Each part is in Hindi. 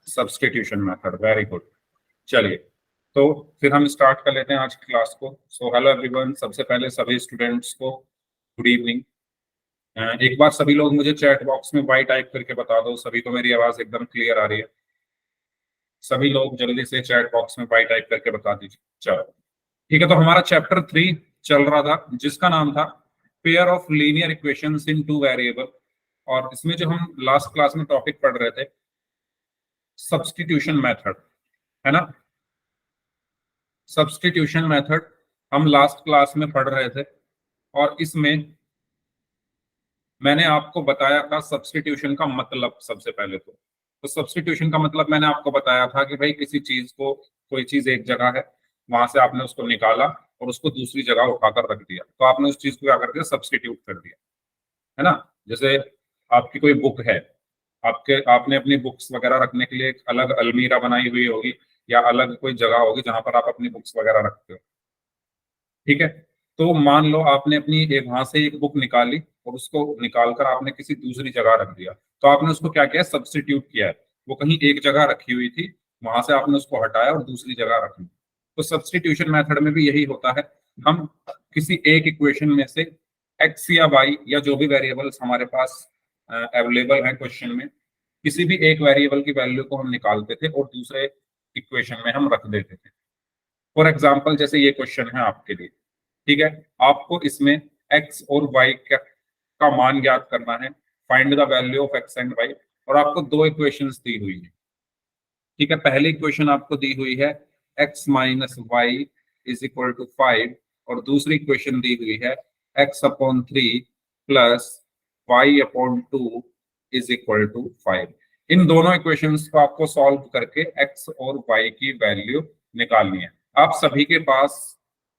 Substitution method, very good. चलिए, तो फिर हम स्टार्ट कर लेते हैं आज की क्लास को। सो हेलो एवरीवन, सबसे पहले सभी स्टूडेंट्स को गुड इवनिंग। एक बार सभी लोग मुझे चैट बॉक्स में बाय टाइप करके बता दो, सभी को मेरी आवाज एकदम क्लियर आ रही है? सभी लोग जल्दी से चैट बॉक्स में बाय टाइप करके बता दीजिए। चलो ठीक है, तो हमारा चैप्टर 3 चल रहा था जिसका नाम था pair of linear equations in two variable. और इसमें जो हम लास्ट क्लास में टॉपिक पढ़ रहे थे, सब्स्टिट्यूशन मेथड, है ना? सब्स्टिट्यूशन मेथड हम लास्ट क्लास में पढ़ रहे थे, और इसमें मैंने आपको बताया था सब्स्टिट्यूशन का मतलब। सबसे पहले तो सब्स्टिट्यूशन का मतलब मैंने आपको बताया था कि भाई किसी चीज को, कोई चीज एक जगह है, वहां से आपने उसको निकाला और उसको दूसरी जगह उठाकर रख दिया, तो आपने उस चीज को क्या कर दिया? सब्स्टिट्यूट कर दिया, है ना? जैसे आपकी कोई बुक है, आपने अपनी बुक्स वगैरह रखने के लिए एक अलग अलमीरा बनाई हुई होगी, या अलग कोई जगह होगी जहां पर आप अपनी बुक्स वगैरह रखते हो। ठीक है, तो मान लो आपने अपनी एक वहां से एक बुक निकाली और उसको निकालकर आपने किसी दूसरी जगह रख दिया, तो आपने उसको क्या किया? सब्स्टिट्यूट किया है। वो कहीं एक जगह रखी हुई थी, वहां से आपने उसको हटाया और दूसरी जगह रख ली। तो सब्स्टिट्यूशन मेथड में भी यही होता है। हम किसी एक इक्वेशन में से एक्स या वाई या जो भी वेरिएबल्स हमारे पास अवेलेबल है क्वेश्चन में, किसी भी एक वेरिएबल की वैल्यू को हम निकालते थे और दूसरे इक्वेशन में हम रख देते थे। फॉर एग्जाम्पल, जैसे ये क्वेश्चन है आपके लिए, ठीक है? आपको इसमें एक्स और वाई का मान ज्ञात करना है, find the value of x and Y. और आपको दो इक्वेशंस दी हुई है, ठीक है? पहली इक्वेशन आपको दी हुई है X minus Y is equal to 5, और दूसरी इक्वेशन दी हुई है X upon 3 plus Y upon 2 is equal to 5। इन दोनों इक्वेशंस को आपको सॉल्व करके एक्स और वाई की वैल्यू निकालनी है। आप सभी के पास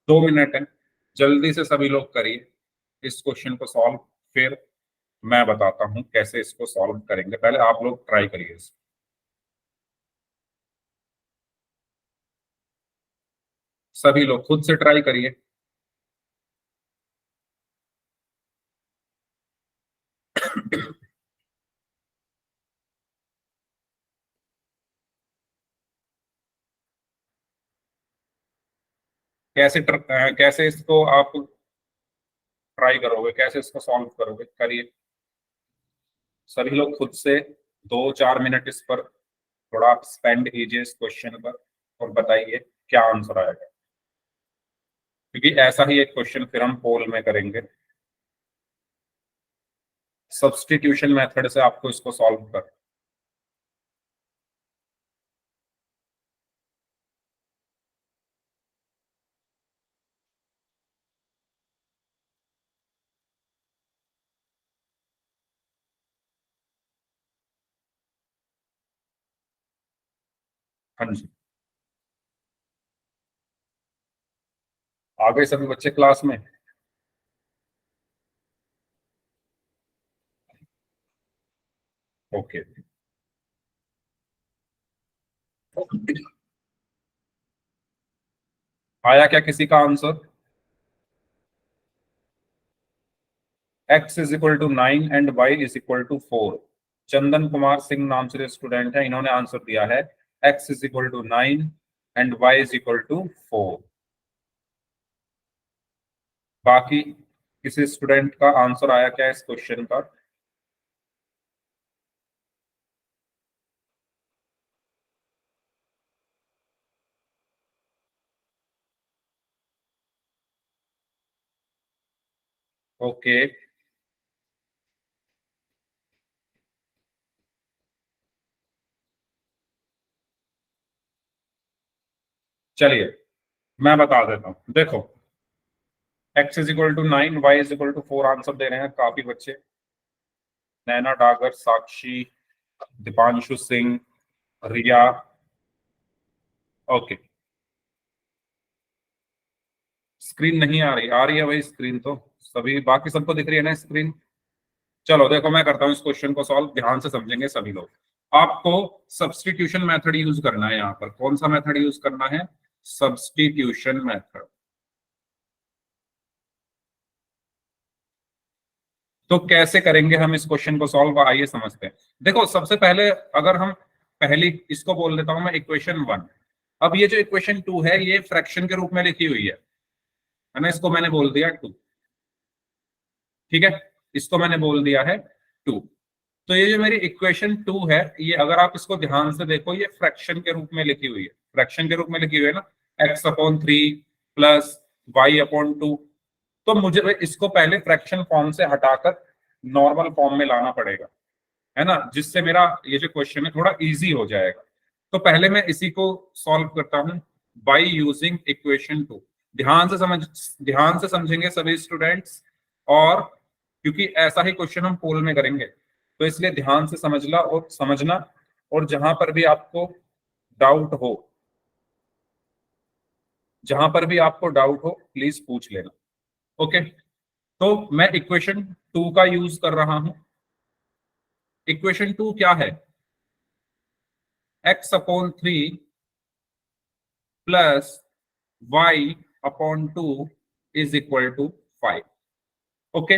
2 मिनट है, जल्दी से सभी लोग करिए इस क्वेश्चन को सॉल्व, फिर मैं बताता हूं कैसे इसको सॉल्व करेंगे। पहले आप लोग ट्राई करिए इसको। सभी लोग खुद से ट्राई करिए। कैसे इसको आप ट्राई करोगे, कैसे इसको सॉल्व करोगे? करिए सभी लोग खुद से। 2-4 मिनट इस पर थोड़ा स्पेंड कीजिए इस क्वेश्चन पर, और बताइए क्या आंसर आएगा, क्योंकि ऐसा ही एक क्वेश्चन फिर हम पोल में करेंगे। सब्स्टिट्यूशन मेथड से आपको इसको सॉल्व कर। हाँ जी, आ गए सभी बच्चे क्लास में? ओके, आया क्या किसी का answer? X is equal to 9 and Y is equal to 4। Chandan Kumar Singh नाम से स्टूडेंट है, इन्होंने आंसर दिया है X is equal to 9 and Y is equal to 4। बाकी किसी स्टूडेंट का आंसर आया क्या इस क्वेश्चन का? ओके, चलिए मैं बता देता हूं। देखो, X is equal to 9, Y is equal to 4 answer दे रहे हैं काफी बच्चे। नैना डागर, साक्षी, दीपांशु सिंह, रिया। ओके, स्क्रीन नहीं आ रही है भाई स्क्रीन तो। सभी बाकी सबको दिख रही है ना स्क्रीन? चलो देखो, मैं करता हूँ इस क्वेश्चन को सॉल्व, ध्यान से समझेंगे सभी लोग। आपको सब्स्टिट्यूशन मेथड यूज करना है। यहाँ पर कौन सा मेथड यूज करना है? Substitution method. तो कैसे करेंगे हम इस क्वेश्चन को सॉल्व, आइए समझते हैं। देखो, सबसे पहले अगर हम पहली इसको बोल देता हूं मैं इक्वेशन 1। अब ये जो इक्वेशन 2 है ये फ्रैक्शन के रूप में लिखी हुई है ना, इसको मैंने बोल दिया 2। ठीक है, इसको मैंने बोल दिया है 2। तो ये जो मेरी इक्वेशन 2 है, ये अगर आप इसको ध्यान से देखो ये फ्रैक्शन के रूप में लिखी हुई है, फ्रैक्शन के रूप में लिखी हुई है ना, x/3 प्लस y/2। तो मुझे इसको पहले फ्रैक्शन फॉर्म से हटाकर नॉर्मल फॉर्म में लाना पड़ेगा, है ना, जिससे मेरा ये जो क्वेश्चन है थोड़ा इजी हो जाएगा। तो पहले मैं इसी को सॉल्व करता हूं बाय यूजिंग इक्वेशन 2। ध्यान से समझेंगे सभी स्टूडेंट्स, और क्योंकि ऐसा ही क्वेश्चन हम पोल में करेंगे तो इसलिए ध्यान से समझना, और जहां पर भी आपको डाउट हो, प्लीज पूछ लेना। ओके, तो मैं इक्वेशन 2 का यूज कर रहा हूं। इक्वेशन 2 क्या है? x/3 plus y/2 is equal to 5। Okay,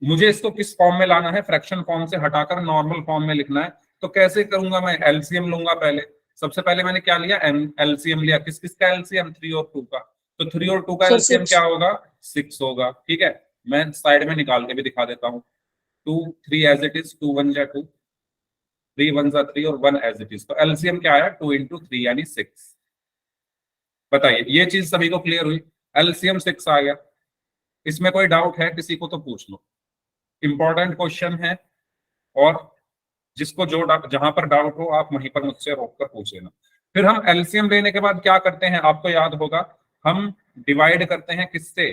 मुझे इसको किस फॉर्म में लाना है? फ्रैक्शन फॉर्म से हटाकर नॉर्मल फॉर्म में लिखना है। तो कैसे करूंगा? मैं एलसीएम लूंगा पहले। सबसे पहले मैंने क्या लिया? एलसीएम लिया। किस किस का एलसीएम? 3 और 2 का। तो 3 और 2 का सर एलसीएम 6। क्या होगा? 6 होगा। ठीक है, मैं साइड में निकाल के भी दिखा देता हूँ। 2 3 एज इट इज, 2 1 जा 2, 3 1 जा 3 और 1 एज इट इज। तो एलसीएम क्या आया? 2 × 3 यानी 6। बताइए, ये चीज सभी को क्लियर हुई? एलसीएम 6 आ गया। इसमें कोई डाउट है किसी को तो पूछ लो, इंपॉर्टेंट क्वेश्चन है, और जिसको जहां पर डाउट हो आप वहीं पर मुझसे रोक कर पूछ लेना। फिर हम एलसीएम लेने के बाद क्या करते हैं? आपको याद होगा, हम डिवाइड करते हैं किससे?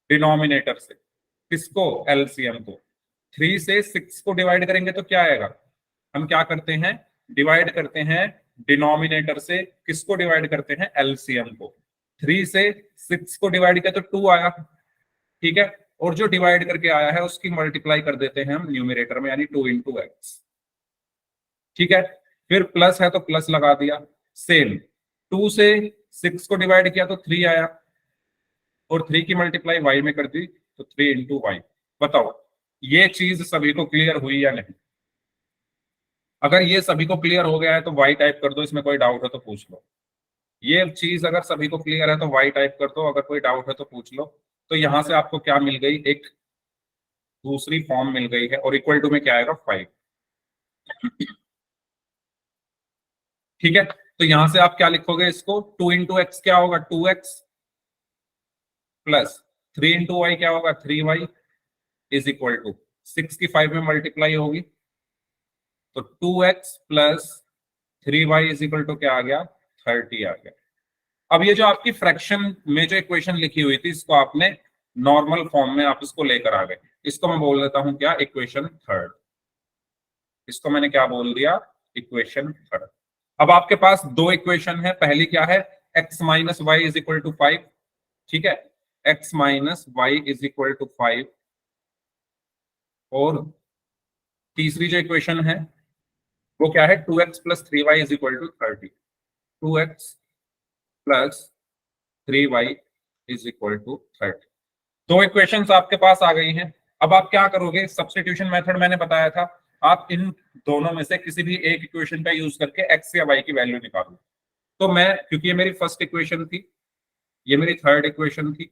डिनोमिनेटर से। किसको? एलसीएम को। 3 से 6 को डिवाइड करेंगे तो क्या आएगा? हम क्या करते हैं? डिवाइड करते हैं डिनोमिनेटर से। किसको डिवाइड करते हैं? एलसीएम को। 3 से 6 को डिवाइड किया तो 2 आया। ठीक है, और जो डिवाइड करके आया है उसकी मल्टीप्लाई कर देते हैं हम न्यूमरेटर में, यानी 2 × x। ठीक है, फिर प्लस है तो प्लस लगा दिया। सेम 2 से 6 को डिवाइड किया तो 3 आया, और 3 की मल्टीप्लाई y में कर दी तो 3 × y। बताओ, ये चीज सभी को क्लियर हुई या नहीं? अगर ये सभी को क्लियर हो गया है तो y टाइप कर दो, इसमें कोई डाउट है तो पूछ लो। ये चीज अगर सभी को क्लियर है तो y टाइप कर दो, अगर कोई डाउट है तो पूछ लो। तो यहां से आपको क्या मिल गई? एक दूसरी फॉर्म मिल गई है, और इक्वल टू में क्या आएगा? 5। ठीक है, तो यहां से आप क्या लिखोगे इसको? 2 × x क्या होगा? 2x प्लस 3 × y क्या होगा? 3y इज इक्वल टू 6 की 5 में मल्टीप्लाई होगी तो 2x plus 3y is equal to क्या आ गया? 30 आ गया। अब ये जो आपकी फ्रैक्शन में जो इक्वेशन लिखी हुई थी, इसको आपने नॉर्मल फॉर्म में आप इसको लेकर आ गए। इसको मैं बोल देता हूं क्या? इक्वेशन 3। इसको मैंने क्या बोल दिया? इक्वेशन 3। अब आपके पास दो इक्वेशन है। पहली क्या है? x minus Y is equal to 5। ठीक है, x minus Y is equal to 5। और तीसरी जो इक्वेशन है वो क्या है? 2x plus 3y is equal to 30। 2x plus 3y is equal to 30। दो इक्वेशंस आपके पास आ गई हैं। अब आप क्या करोगे? सब्स्टिट्यूशन मेथड मैंने बताया था, आप इन दोनों में से किसी भी एक इक्वेशन का यूज करके x या y की वैल्यू निकालो। तो मैं, क्योंकि ये मेरी फर्स्ट इक्वेशन थी, ये मेरी थर्ड इक्वेशन थी,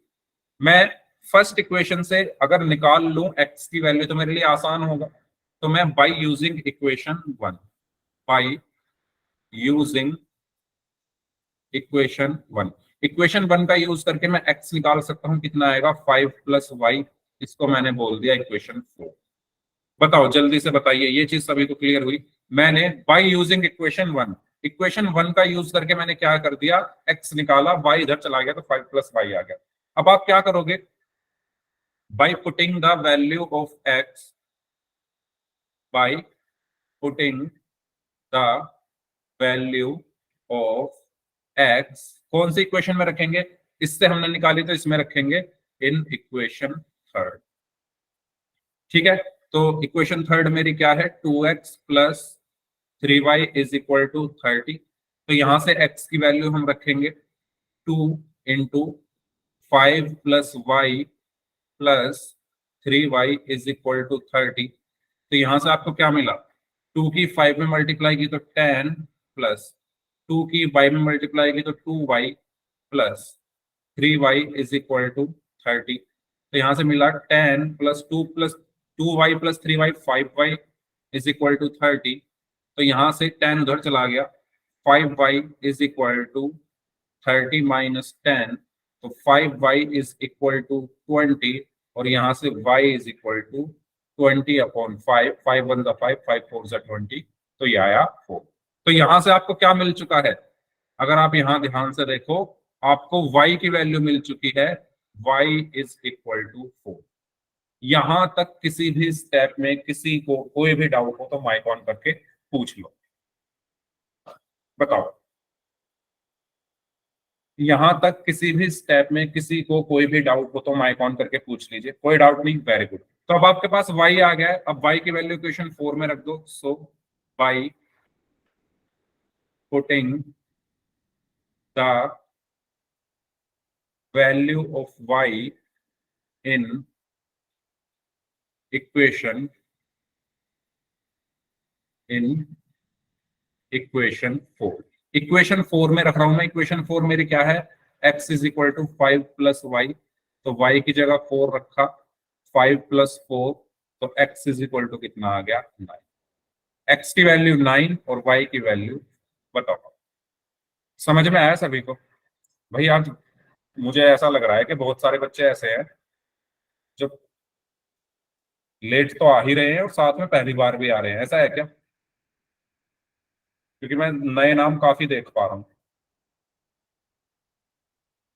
मैं फर्स्ट इक्वेशन से अगर निकाल लूं x की वैल्यू तो मेरे लिए आसान होगा। तो मैं bye using equation 1, bye using equation 1, equation 1 का यूज करके मैं x निकाल सकता हूं। कितना आएगा? 5 प्लस वाई। इसको मैंने बोल दिया इक्वेशन 4। बताओ, जल्दी से बताइए, ये चीज सभी को क्लियर हुई? मैंने बाय यूजिंग इक्वेशन 1 का यूज करके मैंने क्या कर दिया? x निकाला, y इधर चला गया तो 5 प्लस वाई आ गया। अब आप क्या करोगे? Bye putting the value of x, bye putting the value of x कौन सी इक्वेशन में रखेंगे? इससे हमने निकाली तो इसमें रखेंगे, इन इक्वेशन 3। ठीक है, तो इक्वेशन 3 मेरी क्या है? 2x plus 3y is equal to 30। तो यहां से x की वैल्यू हम रखेंगे 2 × 5 plus Y plus 3y is equal to 30। तो यहां से आपको क्या मिला? 2 की 5 में मल्टीप्लाई की तो 10 प्लस 2 की y में मल्टीप्लाई की तो 2y plus 3y is equal to 30। तो यहां से मिला 10 plus 2y plus 3y 5y is equal to 30। तो यहां से 10 उधर चला गया, 5y is equal to 30 minus 10, तो 5y इज इक्वल टू 20, और यहां से y is equal to 20 upon 5, 5 1 5, 5 4 20, तो ये आया 4। तो यहां से आपको क्या मिल चुका है, अगर आप यहां ध्यान से देखो, आपको y की वैल्यू मिल चुकी है, y इज इक्वल टू 4। यहां तक किसी भी स्टेप में किसी को कोई भी डाउट हो तो माइक ऑन करके पूछ लो, बताओ। यहां तक किसी भी स्टेप में किसी को कोई भी डाउट हो तो माइक ऑन करके पूछ लीजिए, कोई डाउट नहीं, वेरी गुड। तो अब आपके पास y आ गया है, अब y की वैल्यू इक्वेशन 4 में रख दो। So by putting the value of y in equation in equation 4, equation 4 में रख रहा हूं मैं। इक्वेशन 4 मेरी क्या है, x is equal to 5 plus Y, तो y की जगह 4 रखा, 5 प्लस 4, तो x इज इक्वल टू कितना आ गया, 9। x की वैल्यू 9 और y की वैल्यू बताओ। समझ में आया सभी को? भाई आज मुझे ऐसा लग रहा है कि बहुत सारे बच्चे ऐसे हैं जो लेट तो आ ही रहे हैं और साथ में पहली बार भी आ रहे हैं, ऐसा है क्या? क्योंकि मैं नए नाम काफी देख पा रहा हूँ।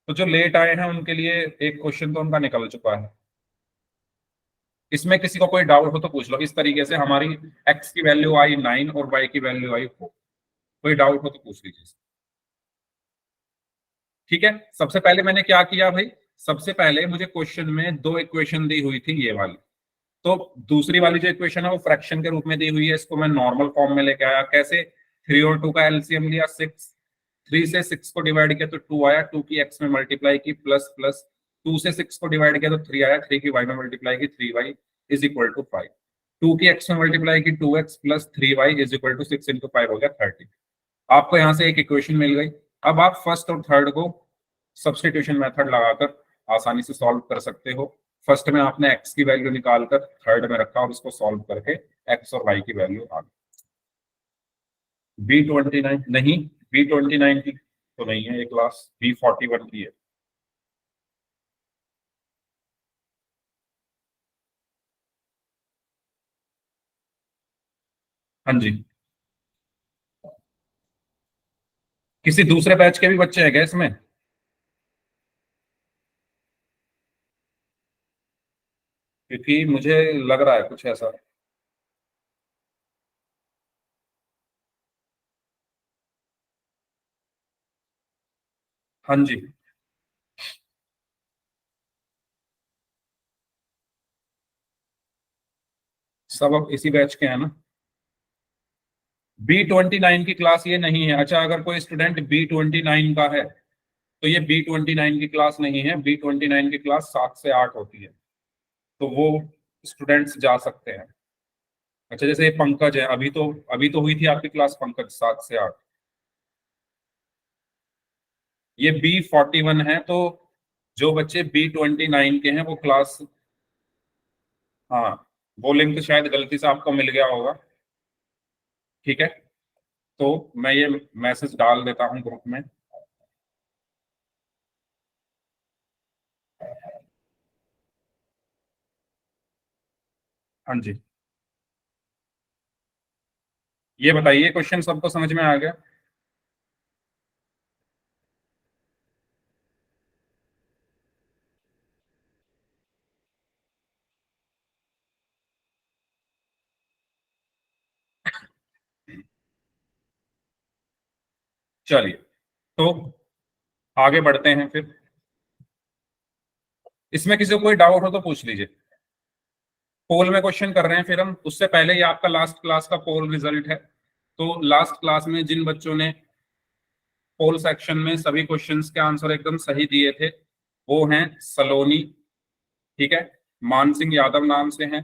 तो जो लेट आए हैं उनके लिए एक क्वेश्चन तो उनका निकल चुका है। इसमें किसी को कोई डाउट हो तो पूछ लो। इस तरीके से हमारी x की वैल्यू आई 9 और y की वैल्यू आई 4। कोई डाउट हो तो पूछ लीजिए। ठीक है, सबसे पहले मैंने क्या किया भाई, सबसे पहले मुझे क्वेश्चन में दो इक्वेशन दी हुई थी, ये वाली। तो दूसरी वाली जो इक्वेशन है वो फ्रैक्शन के रूप में दी हुई है, इसको मैं नॉर्मल फॉर्म में लेके आया। कैसे? 3 और 2 का एलसीएम लिया 6, 3 से 6 को डिवाइड किया तो 2 आया, 2 की x में मल्टीप्लाई की प्लस प्लस 2 से 6 को डिवाइड किया तो 3 आया, 3 की y में मल्टीप्लाई की 3y इज इक्वल टू 5, 2 की x में मल्टीप्लाई की 2x plus 3y is equal to 6 into 5 हो गया 30। आपको यहाँ से एक इक्वेशन मिल गई। अब आप फर्स्ट और थर्ड को सब्स्टिट्यूशन मेथड लगाकर आसानी से सॉल्व कर सकते हो। फर्स्ट में आपने x की वैल्यू निकालकर थर्ड में रखा और उसको सॉल्व करके x और y की वैल्यू आ गई। B29 नहीं, B29 की तो नहीं है ये क्लास, B41 की है। हाँ जी, किसी दूसरे बैच के भी बच्चे हैं क्या इसमें? क्योंकि मुझे लग रहा है कुछ ऐसा। हाँ जी, सब अब इसी बैच के हैं ना। B29 की क्लास ये नहीं है। अच्छा, अगर कोई स्टूडेंट B29 का है तो ये B29 की क्लास नहीं है। B29 की क्लास 7 से 8 होती है, तो वो स्टूडेंट्स जा सकते हैं। अच्छा, जैसे ये पंकज है, अभी तो हुई थी आपकी क्लास पंकज 7 से 8। ये B41 है, तो जो बच्चे B29 के हैं वो क्लास, हाँ, वो लिंक शायद गलती से आपको मिल गया होगा। ठीक है, तो मैं ये मैसेज डाल देता हूँ ग्रुप में। हाँ जी, ये बताइए, क्वेश्चन सबको समझ में आ गया? चलिए, तो आगे बढ़ते हैं फिर। इसमें किसी को कोई डाउट हो तो पूछ लीजिए। पोल में क्वेश्चन कर रहे हैं फिर हम। उससे पहले ये आपका लास्ट क्लास का पोल रिजल्ट है। तो लास्ट क्लास में जिन बच्चों ने पोल सेक्शन में सभी क्वेश्चंस के आंसर एकदम सही दिए थे वो हैं सलोनी, ठीक है, मान सिंह यादव नाम से हैं,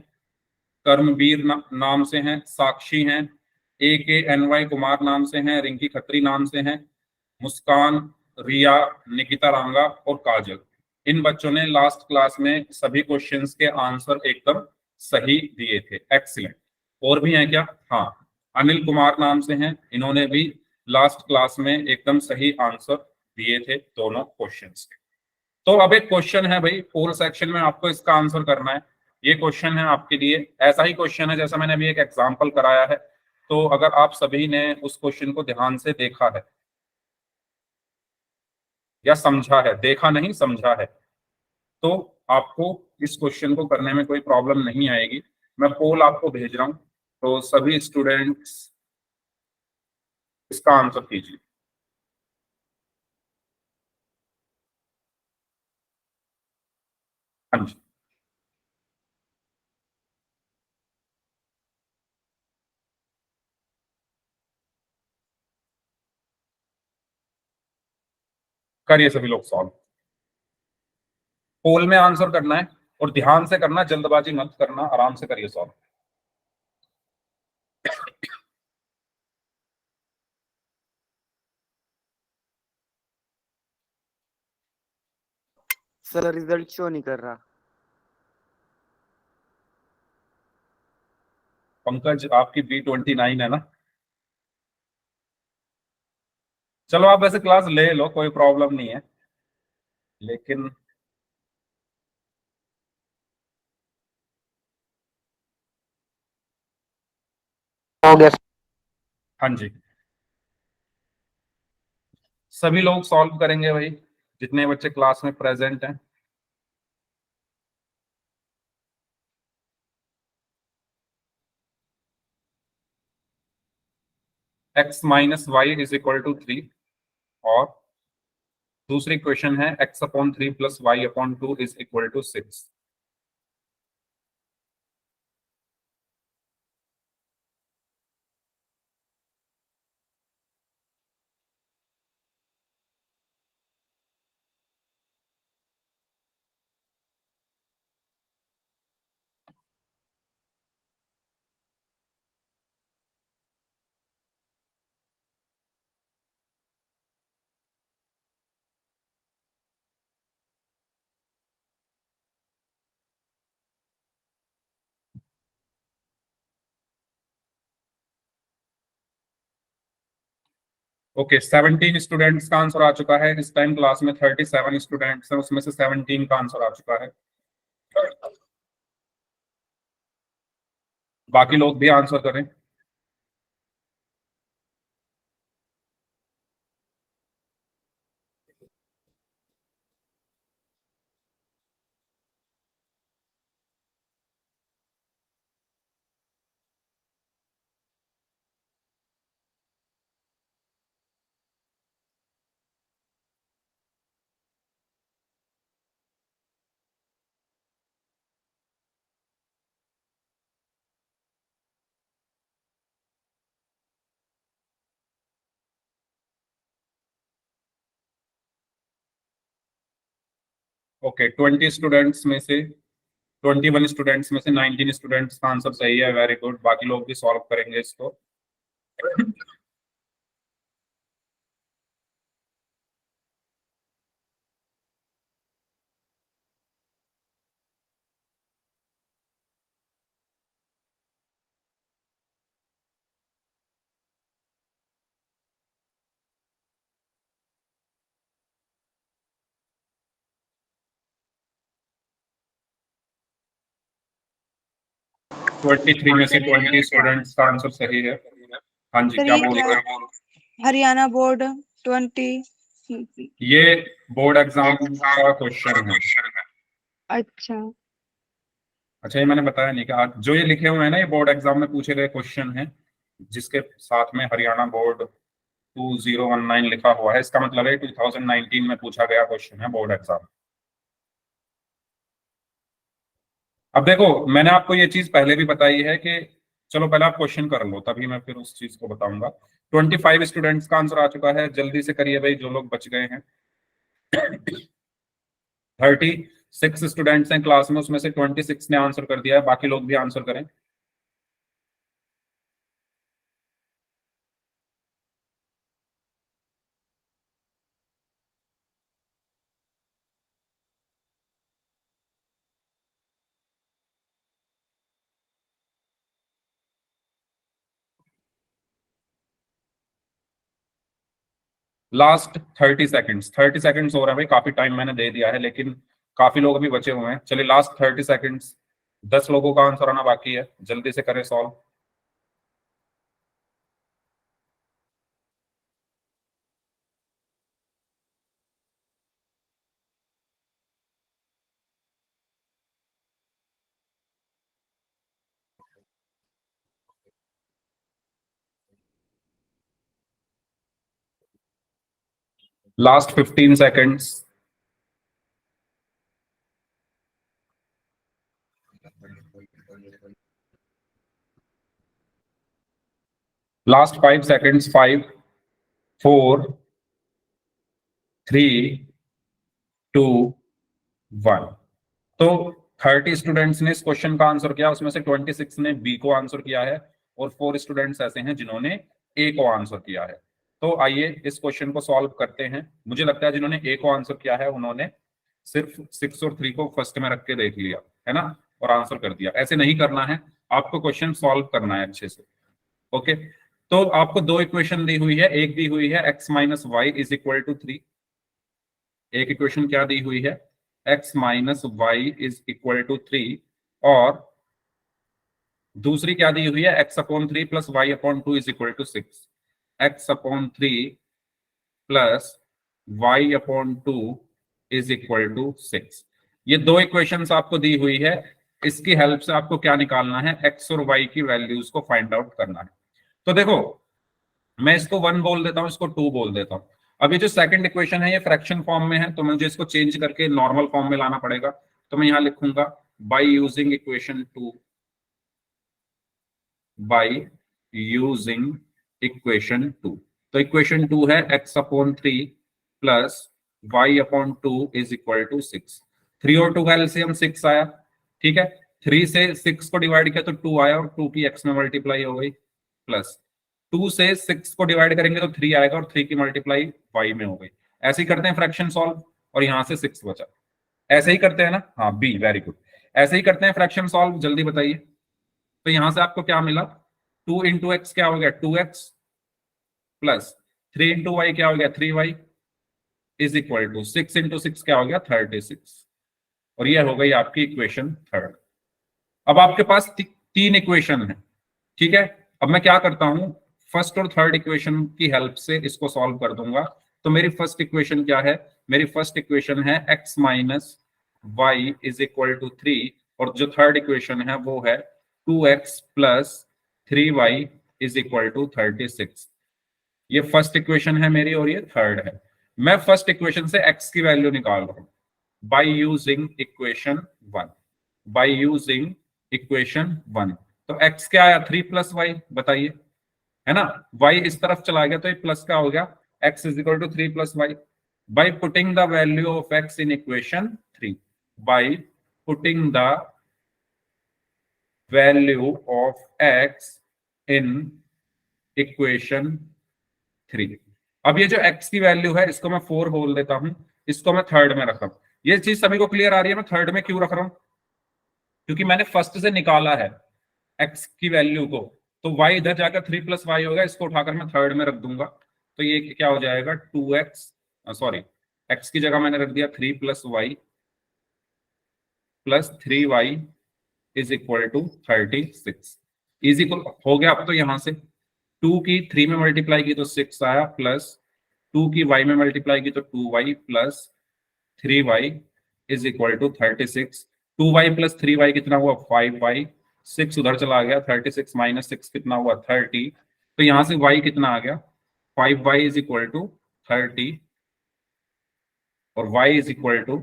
कर्मवीर नाम से हैं, साक्षी हैं, AKNY कुमार नाम से हैं, रिंकी खत्री नाम से हैं, मुस्कान, रिया, निकिता रांगा और काजल। इन बच्चों ने लास्ट क्लास में सभी क्वेश्चंस के आंसर एकदम सही दिए थे। एक्सीलेंट। और भी हैं क्या? हाँ, अनिल कुमार नाम से हैं, इन्होंने भी लास्ट क्लास में एकदम सही आंसर दिए थे दोनों क्वेश्चंस के। तो अब एक क्वेश्चन है भाई, पूर्ण सेक्शन में आपको इसका आंसर करना है। ये क्वेश्चन है आपके लिए, ऐसा ही क्वेश्चन है जैसा मैंने अभी एक एग्जांपल कराया है। तो अगर आप सभी ने उस क्वेश्चन को ध्यान से देखा है या समझा है, देखा नहीं समझा है, तो आपको इस क्वेश्चन को करने में कोई प्रॉब्लम नहीं आएगी। मैं पोल आपको भेज रहा हूं, तो सभी स्टूडेंट्स इसका आंसर कीजिए। हाँ जी, करिए सभी लोग सॉल्व। पोल में आंसर करना है और ध्यान से करना, जल्दबाजी मत करना, आराम से करिए सॉल्व। सर रिजल्ट शो नहीं कर रहा। पंकज, आपकी B29 है ना? चलो आप वैसे क्लास ले लो, कोई प्रॉब्लम नहीं है, लेकिन हो गया। हाँ जी, सभी लोग सॉल्व करेंगे भाई, जितने बच्चे क्लास में प्रेजेंट हैं। x-y = 3 और दूसरी क्वेश्चन है x/3 + y/2 = 6। ओके, 17 स्टूडेंट्स का आंसर आ चुका है। इस टाइम क्लास में 37 स्टूडेंट्स हैं, उसमें से 17 का आंसर आ चुका है। बाकी लोग भी आंसर करें। ओके, 21 स्टूडेंट्स में से 19 स्टूडेंट्स का आंसर सही है। वेरी गुड, बाकी लोग भी सॉल्व करेंगे इसको। ट्वेंटी थ्री में से 20 स्टूडेंट्स का आंसर सही है। हाँ जी, सर क्या ये बोल क्या रहे हैं? हरियाणा बोर्ड 20? ये बोर्ड एग्जाम का क्वेश्चन है। अच्छा अच्छा, ये मैंने बताया नहीं कि आज जो ये लिखे हुए हैं ना, ये बोर्ड एग्जाम में पूछे गए क्वेश्चन हैं, जिसके साथ में हरियाणा बोर्ड 2019 लिखा हुआ है। इसका मतलब है 2019 में पूछा गया क्वेश्चन है बोर्ड एग्जाम। अब देखो, मैंने आपको ये चीज पहले भी बताई है कि चलो पहले आप क्वेश्चन कर लो, तभी मैं फिर उस चीज को बताऊंगा। 25 स्टूडेंट्स का आंसर आ चुका है, जल्दी से करिए भाई जो लोग बच गए हैं। 36 स्टूडेंट्स हैं क्लास में, उसमें से 26 ने आंसर कर दिया है, बाकी लोग भी आंसर करें। लास्ट 30 सेकेंड्स, 30 सेकेंड्स हो रहा है भाई, काफी टाइम मैंने दे दिया है लेकिन काफी लोग अभी बचे हुए हैं। चलिए लास्ट 30 सेकेंड्स, 10 लोगों का आंसर आना बाकी है, जल्दी से करें solve. Last 15 seconds, last 5 seconds, 5 4 3 2 1। तो 30 स्टूडेंट्स ने इस क्वेश्चन का आंसर किया, उसमें से 26 ने बी को आंसर किया है और 4 स्टूडेंट्स ऐसे हैं जिन्होंने ए को आंसर किया है। तो आइए इस क्वेश्चन को सॉल्व करते हैं। मुझे लगता है जिन्होंने ए को आंसर किया है उन्होंने सिर्फ 6 और 3 को फर्स्ट में रख के देख लिया है ना, और आंसर कर दिया। ऐसे नहीं करना है, आपको क्वेश्चन सॉल्व करना है अच्छे से। ओके, तो आपको दो इक्वेशन दी हुई है, एक दी हुई है x minus Y is equal to 3, एक इक्वेशन क्या दी हुई है x minus Y is equal to 3, और दूसरी क्या दी हुई है x upon 3 plus Y upon 2 is equal to 6, x upon 3 plus Y upon 2 is equal to 6। ये दो इक्वेशंस आपको दी हुई है, इसकी हेल्प से आपको क्या निकालना है, x और y की वैल्यूज को फाइंड आउट करना है। तो देखो मैं इसको 1 बोल देता हूं, इसको 2 बोल देता हूं। अब ये जो सेकंड इक्वेशन है ये फ्रैक्शन फॉर्म में है, तो मुझे इसको चेंज करके नॉर्मल फॉर्म में लाना पड़ेगा। तो मैं यहां लिखूंगा by using equation 2, by using equation 2। तो इक्वेशन 2 है x upon 3 plus y upon 2 is equal to 6। 3 और 2 का एलसीएम 6 आया, ठीक है। 3 से 6 को डिवाइड किया तो 2 आया, और 2 की x में मल्टीप्लाई हो गई, प्लस 2 से 6 को डिवाइड करेंगे तो 3 आएगा, और 3 की मल्टीप्लाई y में हो गई। ऐसे ही करते हैं फ्रैक्शन सॉल्व, और यहां से 6 बचा। ऐसे ही करते हैं ना, हाँ बी, वेरी गुड। ऐसे ही करते हैं फ्रैक्शन सॉल्व, जल्दी बताइए। तो यहां से आपको क्या मिला, 2 इंटू एक्स क्या हो गया 2x, प्लस 3 इंटू वाई क्या हो गया 3y, is equal to 6 into 6 क्या हो गया 36, और ये हो गई आपकी इक्वेशन थर्ड। अब आपके पास तीन इक्वेशन है, ठीक है। अब मैं क्या करता हूं, फर्स्ट और थर्ड इक्वेशन की हेल्प से इसको सॉल्व कर दूंगा। तो मेरी फर्स्ट इक्वेशन क्या है, मेरी फर्स्ट इक्वेशन है x minus Y is equal to 3, और जो थर्ड इक्वेशन है वो है 2x plus 3y is equal to 36। ये फर्स्ट इक्वेशन है मेरी, और ये थर्ड है। मैं फर्स्ट इक्वेशन से x की वैल्यू निकाल रहा हूं bye using equation 1, bye using equation 1। तो x क्या आया 3 प्लस वाई, बताइए, है ना। y इस तरफ चला गया तो ये प्लस का हो गया, x is equal to 3 plus y. By putting the value of x in equation 3, by putting the value of x in equation 3। अब ये जो x की वैल्यू है इसको मैं 4 बोल देता हूं, इसको मैं थर्ड में रख रहा हूं। ये चीज सभी को क्लियर आ रही है, मैं थर्ड में क्यों रख रहा हूं, क्योंकि मैंने फर्स्ट से निकाला है x की वैल्यू को, तो y इधर जाकर 3 प्लस वाई होगा, इसको उठाकर मैं थर्ड में रख दूंगा। तो ये क्या हो जाएगा 2x, सॉरी x की जगह मैंने रख दिया 3 plus Y plus 3y is equal to 36। Easy हो गया। अब तो यहां से 2 की 3 में मल्टीप्लाई की तो 6 आया, प्लस 2 की y में मल्टीप्लाई की तो 2y plus 3y is equal to 36। 2y plus 3y कितना हुआ 5y, 6 उधर चला गया, 36 माइनस 6 कितना हुआ 30। तो यहां से y कितना आ गया 5y इज इक्वल टू 30, और y is equal to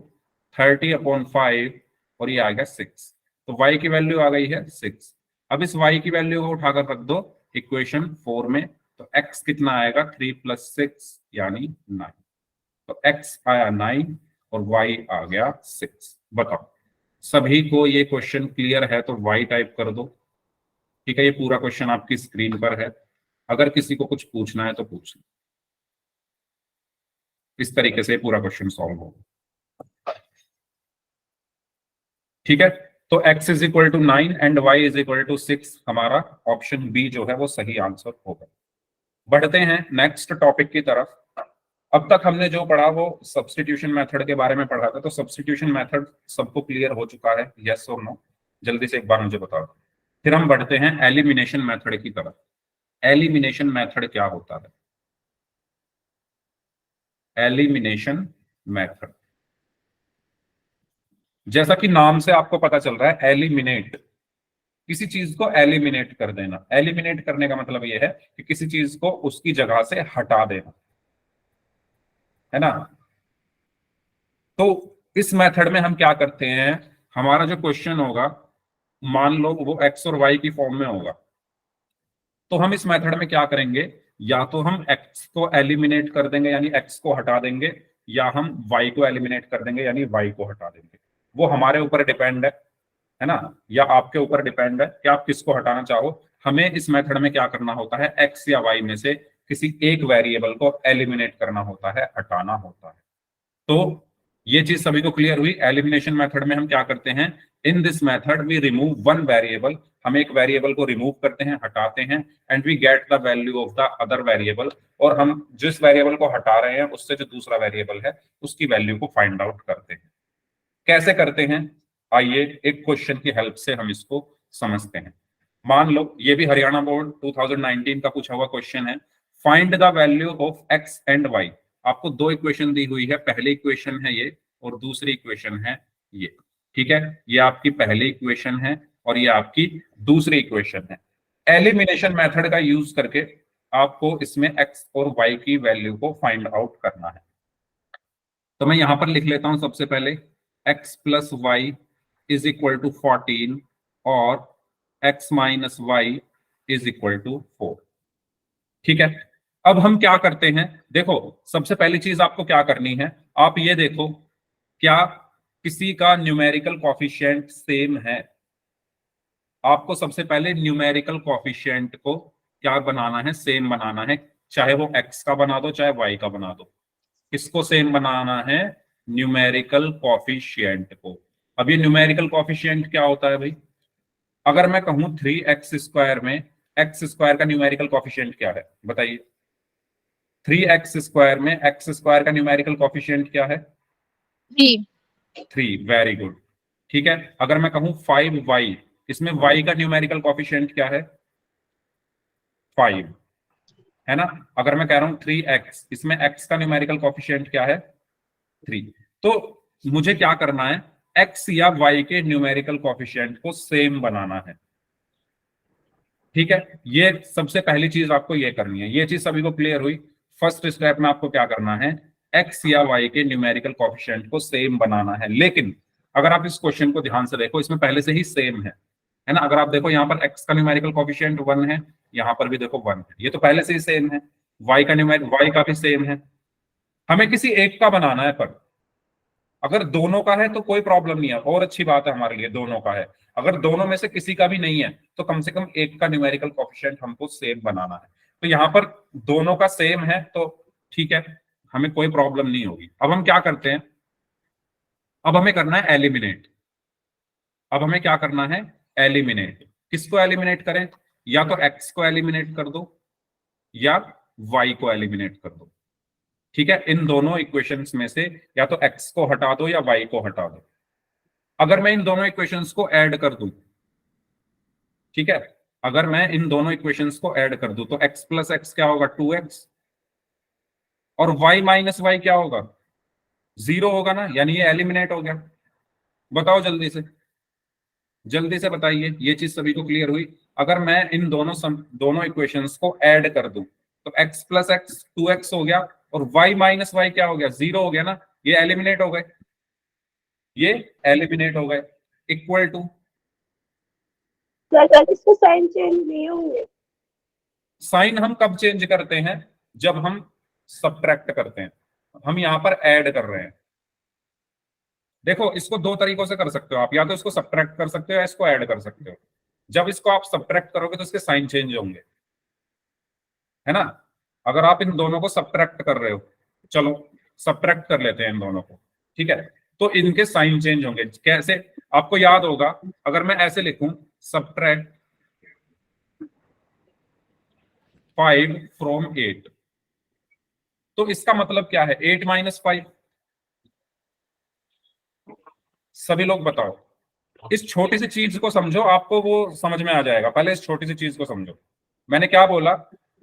30 upon 5, और ये आ गया 6। तो y की वैल्यू आ गई है 6। अब इस y की वैल्यू को उठाकर रख दो इक्वेशन 4 में, तो x कितना आएगा 3 प्लस 6 यानी 9। तो x आया 9 और y आ गया 6। बताओ सभी को ये क्वेश्चन क्लियर है तो y टाइप कर दो, ठीक है। ये पूरा क्वेश्चन आपकी स्क्रीन पर है, अगर किसी को कुछ पूछना है तो पूछ लो। इस तरीके से पूरा क्वेश्चन सॉल्व होगा, ठीक है। तो x is equal to 9 and y is equal to 6, हमारा ऑप्शन बी जो है वो सही आंसर होगा। बढ़ते हैं नेक्स्ट टॉपिक की तरफ। अब तक हमने जो पढ़ा वो सब्स्टिट्यूशन मेथड के बारे में पढ़ा था, तो सब्स्टिट्यूशन मेथड सबको क्लियर हो चुका है, यस और नो? जल्दी से एक बार मुझे बताओ। फिर हम बढ़ते हैं एलिमिनेशन मेथड की तरफ। एलिमिनेशन मेथड क्या होता है? एलिमिनेशन मेथड, जैसा कि नाम से आपको पता चल रहा है, एलिमिनेट, किसी चीज को एलिमिनेट कर देना। एलिमिनेट करने का मतलब यह है कि किसी चीज को उसकी जगह से हटा देना, है ना? तो इस मेथड में हम क्या करते हैं, हमारा जो क्वेश्चन होगा, मान लो वो एक्स और वाई की फॉर्म में होगा, तो हम इस मेथड में क्या करेंगे, या तो हम एक्स को एलिमिनेट कर देंगे यानी एक्स को हटा देंगे, या हम वाई को एलिमिनेट कर देंगे यानी वाई को हटा देंगे। वो हमारे ऊपर डिपेंड है ना, या आपके ऊपर डिपेंड है कि आप किसको हटाना चाहो। हमें इस मेथड में क्या करना होता है, एक्स या वाई में से किसी एक वेरिएबल को एलिमिनेट करना होता है, हटाना होता है। तो ये चीज सभी को क्लियर हुई। एलिमिनेशन मेथड में हम क्या करते हैं, in this method we remove one variable, हम एक वेरिएबल को रिमूव करते हैं, हटाते हैं, and we get the value of the other variable, और हम जिस वेरिएबल को हटा रहे हैं उससे जो दूसरा वेरिएबल है उसकी वैल्यू को फाइंड आउट करते हैं। कैसे करते हैं, आइए एक क्वेश्चन की हेल्प से हम इसको समझते हैं। मान लो ये भी हरियाणा बोर्ड 2019 का पूछा हुआ क्वेश्चन है। Find the value of x and y. आपको दो इक्वेशन दी हुई है, पहली इक्वेशन है ये और दूसरी इक्वेशन है ये, ठीक है? ये आपकी पहली इक्वेशन है और ये आपकी दूसरी इक्वेशन है। एलिमिनेशन मेथड का यूज करके आपको इसमें एक्स और वाई की वैल्यू को फाइंड आउट करना है। तो मैं यहां पर लिख लेता हूं सबसे पहले, x plus y is equal to 14 और x minus Y is equal to 4। ठीक है, अब हम क्या करते हैं, देखो सबसे पहली चीज आपको क्या करनी है, आप ये देखो क्या किसी का न्यूमेरिकल कॉफिशिएंट सेम है। आपको सबसे पहले न्यूमेरिकल कॉफिशिएंट को क्या बनाना है, सेम बनाना है, चाहे वो x का बना दो चाहे y का बना दो। किसको सेम बनाना है, न्यूमेरिकल कॉफिशिएंट को। अब ये न्यूमेरिकल कॉफिशिएंट क्या होता है भाई, अगर मैं कहूं 3x² में x² का न्यूमेरिकल कॉफिशिएंट क्या है बताइए। 3x² में x² का न्यूमेरिकल कॉफिशिएंट क्या है, 3। वेरी गुड, ठीक है। अगर मैं कहूं 5y, इसमें y का न्यूमेरिकल कॉफिशिएंट क्या है, 5, है ना। अगर मैं कह रहा हूं 3x, इसमें x का न्यूमेरिकल कॉफिशिएंट क्या है, 3। तो मुझे क्या करना है, x या y के न्यूमेरिकल कॉफिशिएंट को सेम बनाना है, ठीक है। ये सबसे पहली चीज आपको ये करनी है, ये चीज सभी को क्लियर हुई। फर्स्ट स्टेप में आपको क्या करना है, x या y के न्यूमेरिकल कॉफिशिएंट को सेम बनाना है। लेकिन अगर आप इस क्वेश्चन को ध्यान से देखो, इसमें पहले से ही सेम है ना। अगर आप देखो यहाँ पर x का न्यूमेरिकल कॉफिशिएंट 1 है, यहाँ पर भी देखो 1 है, ये तो पहले से ही सेम है। y का भी सेम है। हमें किसी एक का बनाना है, पर अगर दोनों का है तो कोई प्रॉब्लम नहीं है, और अच्छी बात है हमारे लिए दोनों का है। अगर दोनों में से किसी का भी नहीं है तो कम से कम एक का न्यूमेरिकल कॉफिशिएंट हमको सेम बनाना है। तो यहाँ पर दोनों का सेम है तो ठीक है, हमें कोई प्रॉब्लम नहीं होगी। अब हम क्या करते हैं, अब हमें करना है एलिमिनेट। अब हमें क्या करना है, एलिमिनेट। किसको एलिमिनेट करें, या तो एक्स को एलिमिनेट कर दो या वाई को एलिमिनेट कर दो, ठीक है। इन दोनों इक्वेशंस में से या तो x को हटा दो या y को हटा दो। अगर मैं इन दोनों इक्वेशंस को ऐड कर दूं, ठीक है, अगर मैं इन दोनों इक्वेशंस को ऐड कर दूं तो x प्लस एक्स क्या होगा, 2x, और y माइनस वाई क्या होगा, 0 होगा ना, यानी ये एलिमिनेट हो गया। बताओ जल्दी से बताइए, ये चीज सभी को क्लियर हुई। अगर मैं इन दोनों इक्वेशंस को ऐड कर दूं तो x प्लस एक्स 2x हो गया और y माइनस वाई क्या हो गया, 0 हो गया ना, ये एलिमिनेट हो गए, ये एलिमिनेट हो गए। इक्वल टू, इसको साइन चेंज नहीं होंगे। साइन हम कब चेंज करते हैं, जब हम सब्ट्रैक्ट करते हैं। हम यहां पर ऐड कर रहे हैं। देखो इसको दो तरीकों से कर सकते हो आप, या तो इसको सब्ट्रैक्ट कर सकते हो या इसको ऐड कर सकते हो। जब इसको आप सब्ट्रैक्ट करोगे तो इसके साइन चेंज होंगे, है ना। अगर आप इन दोनों को सब्ट्रैक्ट कर रहे हो, चलो सब्ट्रैक्ट कर लेते हैं इन दोनों को, ठीक है, तो इनके साइन चेंज होंगे। कैसे, आपको याद होगा, अगर मैं ऐसे लिखूं सब्ट्रैक्ट 5 फ्रॉम 8, तो इसका मतलब क्या है 8 - 5। सभी लोग बताओ, इस छोटी सी चीज को समझो, आपको वो समझ में आ जाएगा। पहले इस छोटी सी चीज को समझो। मैंने क्या बोला,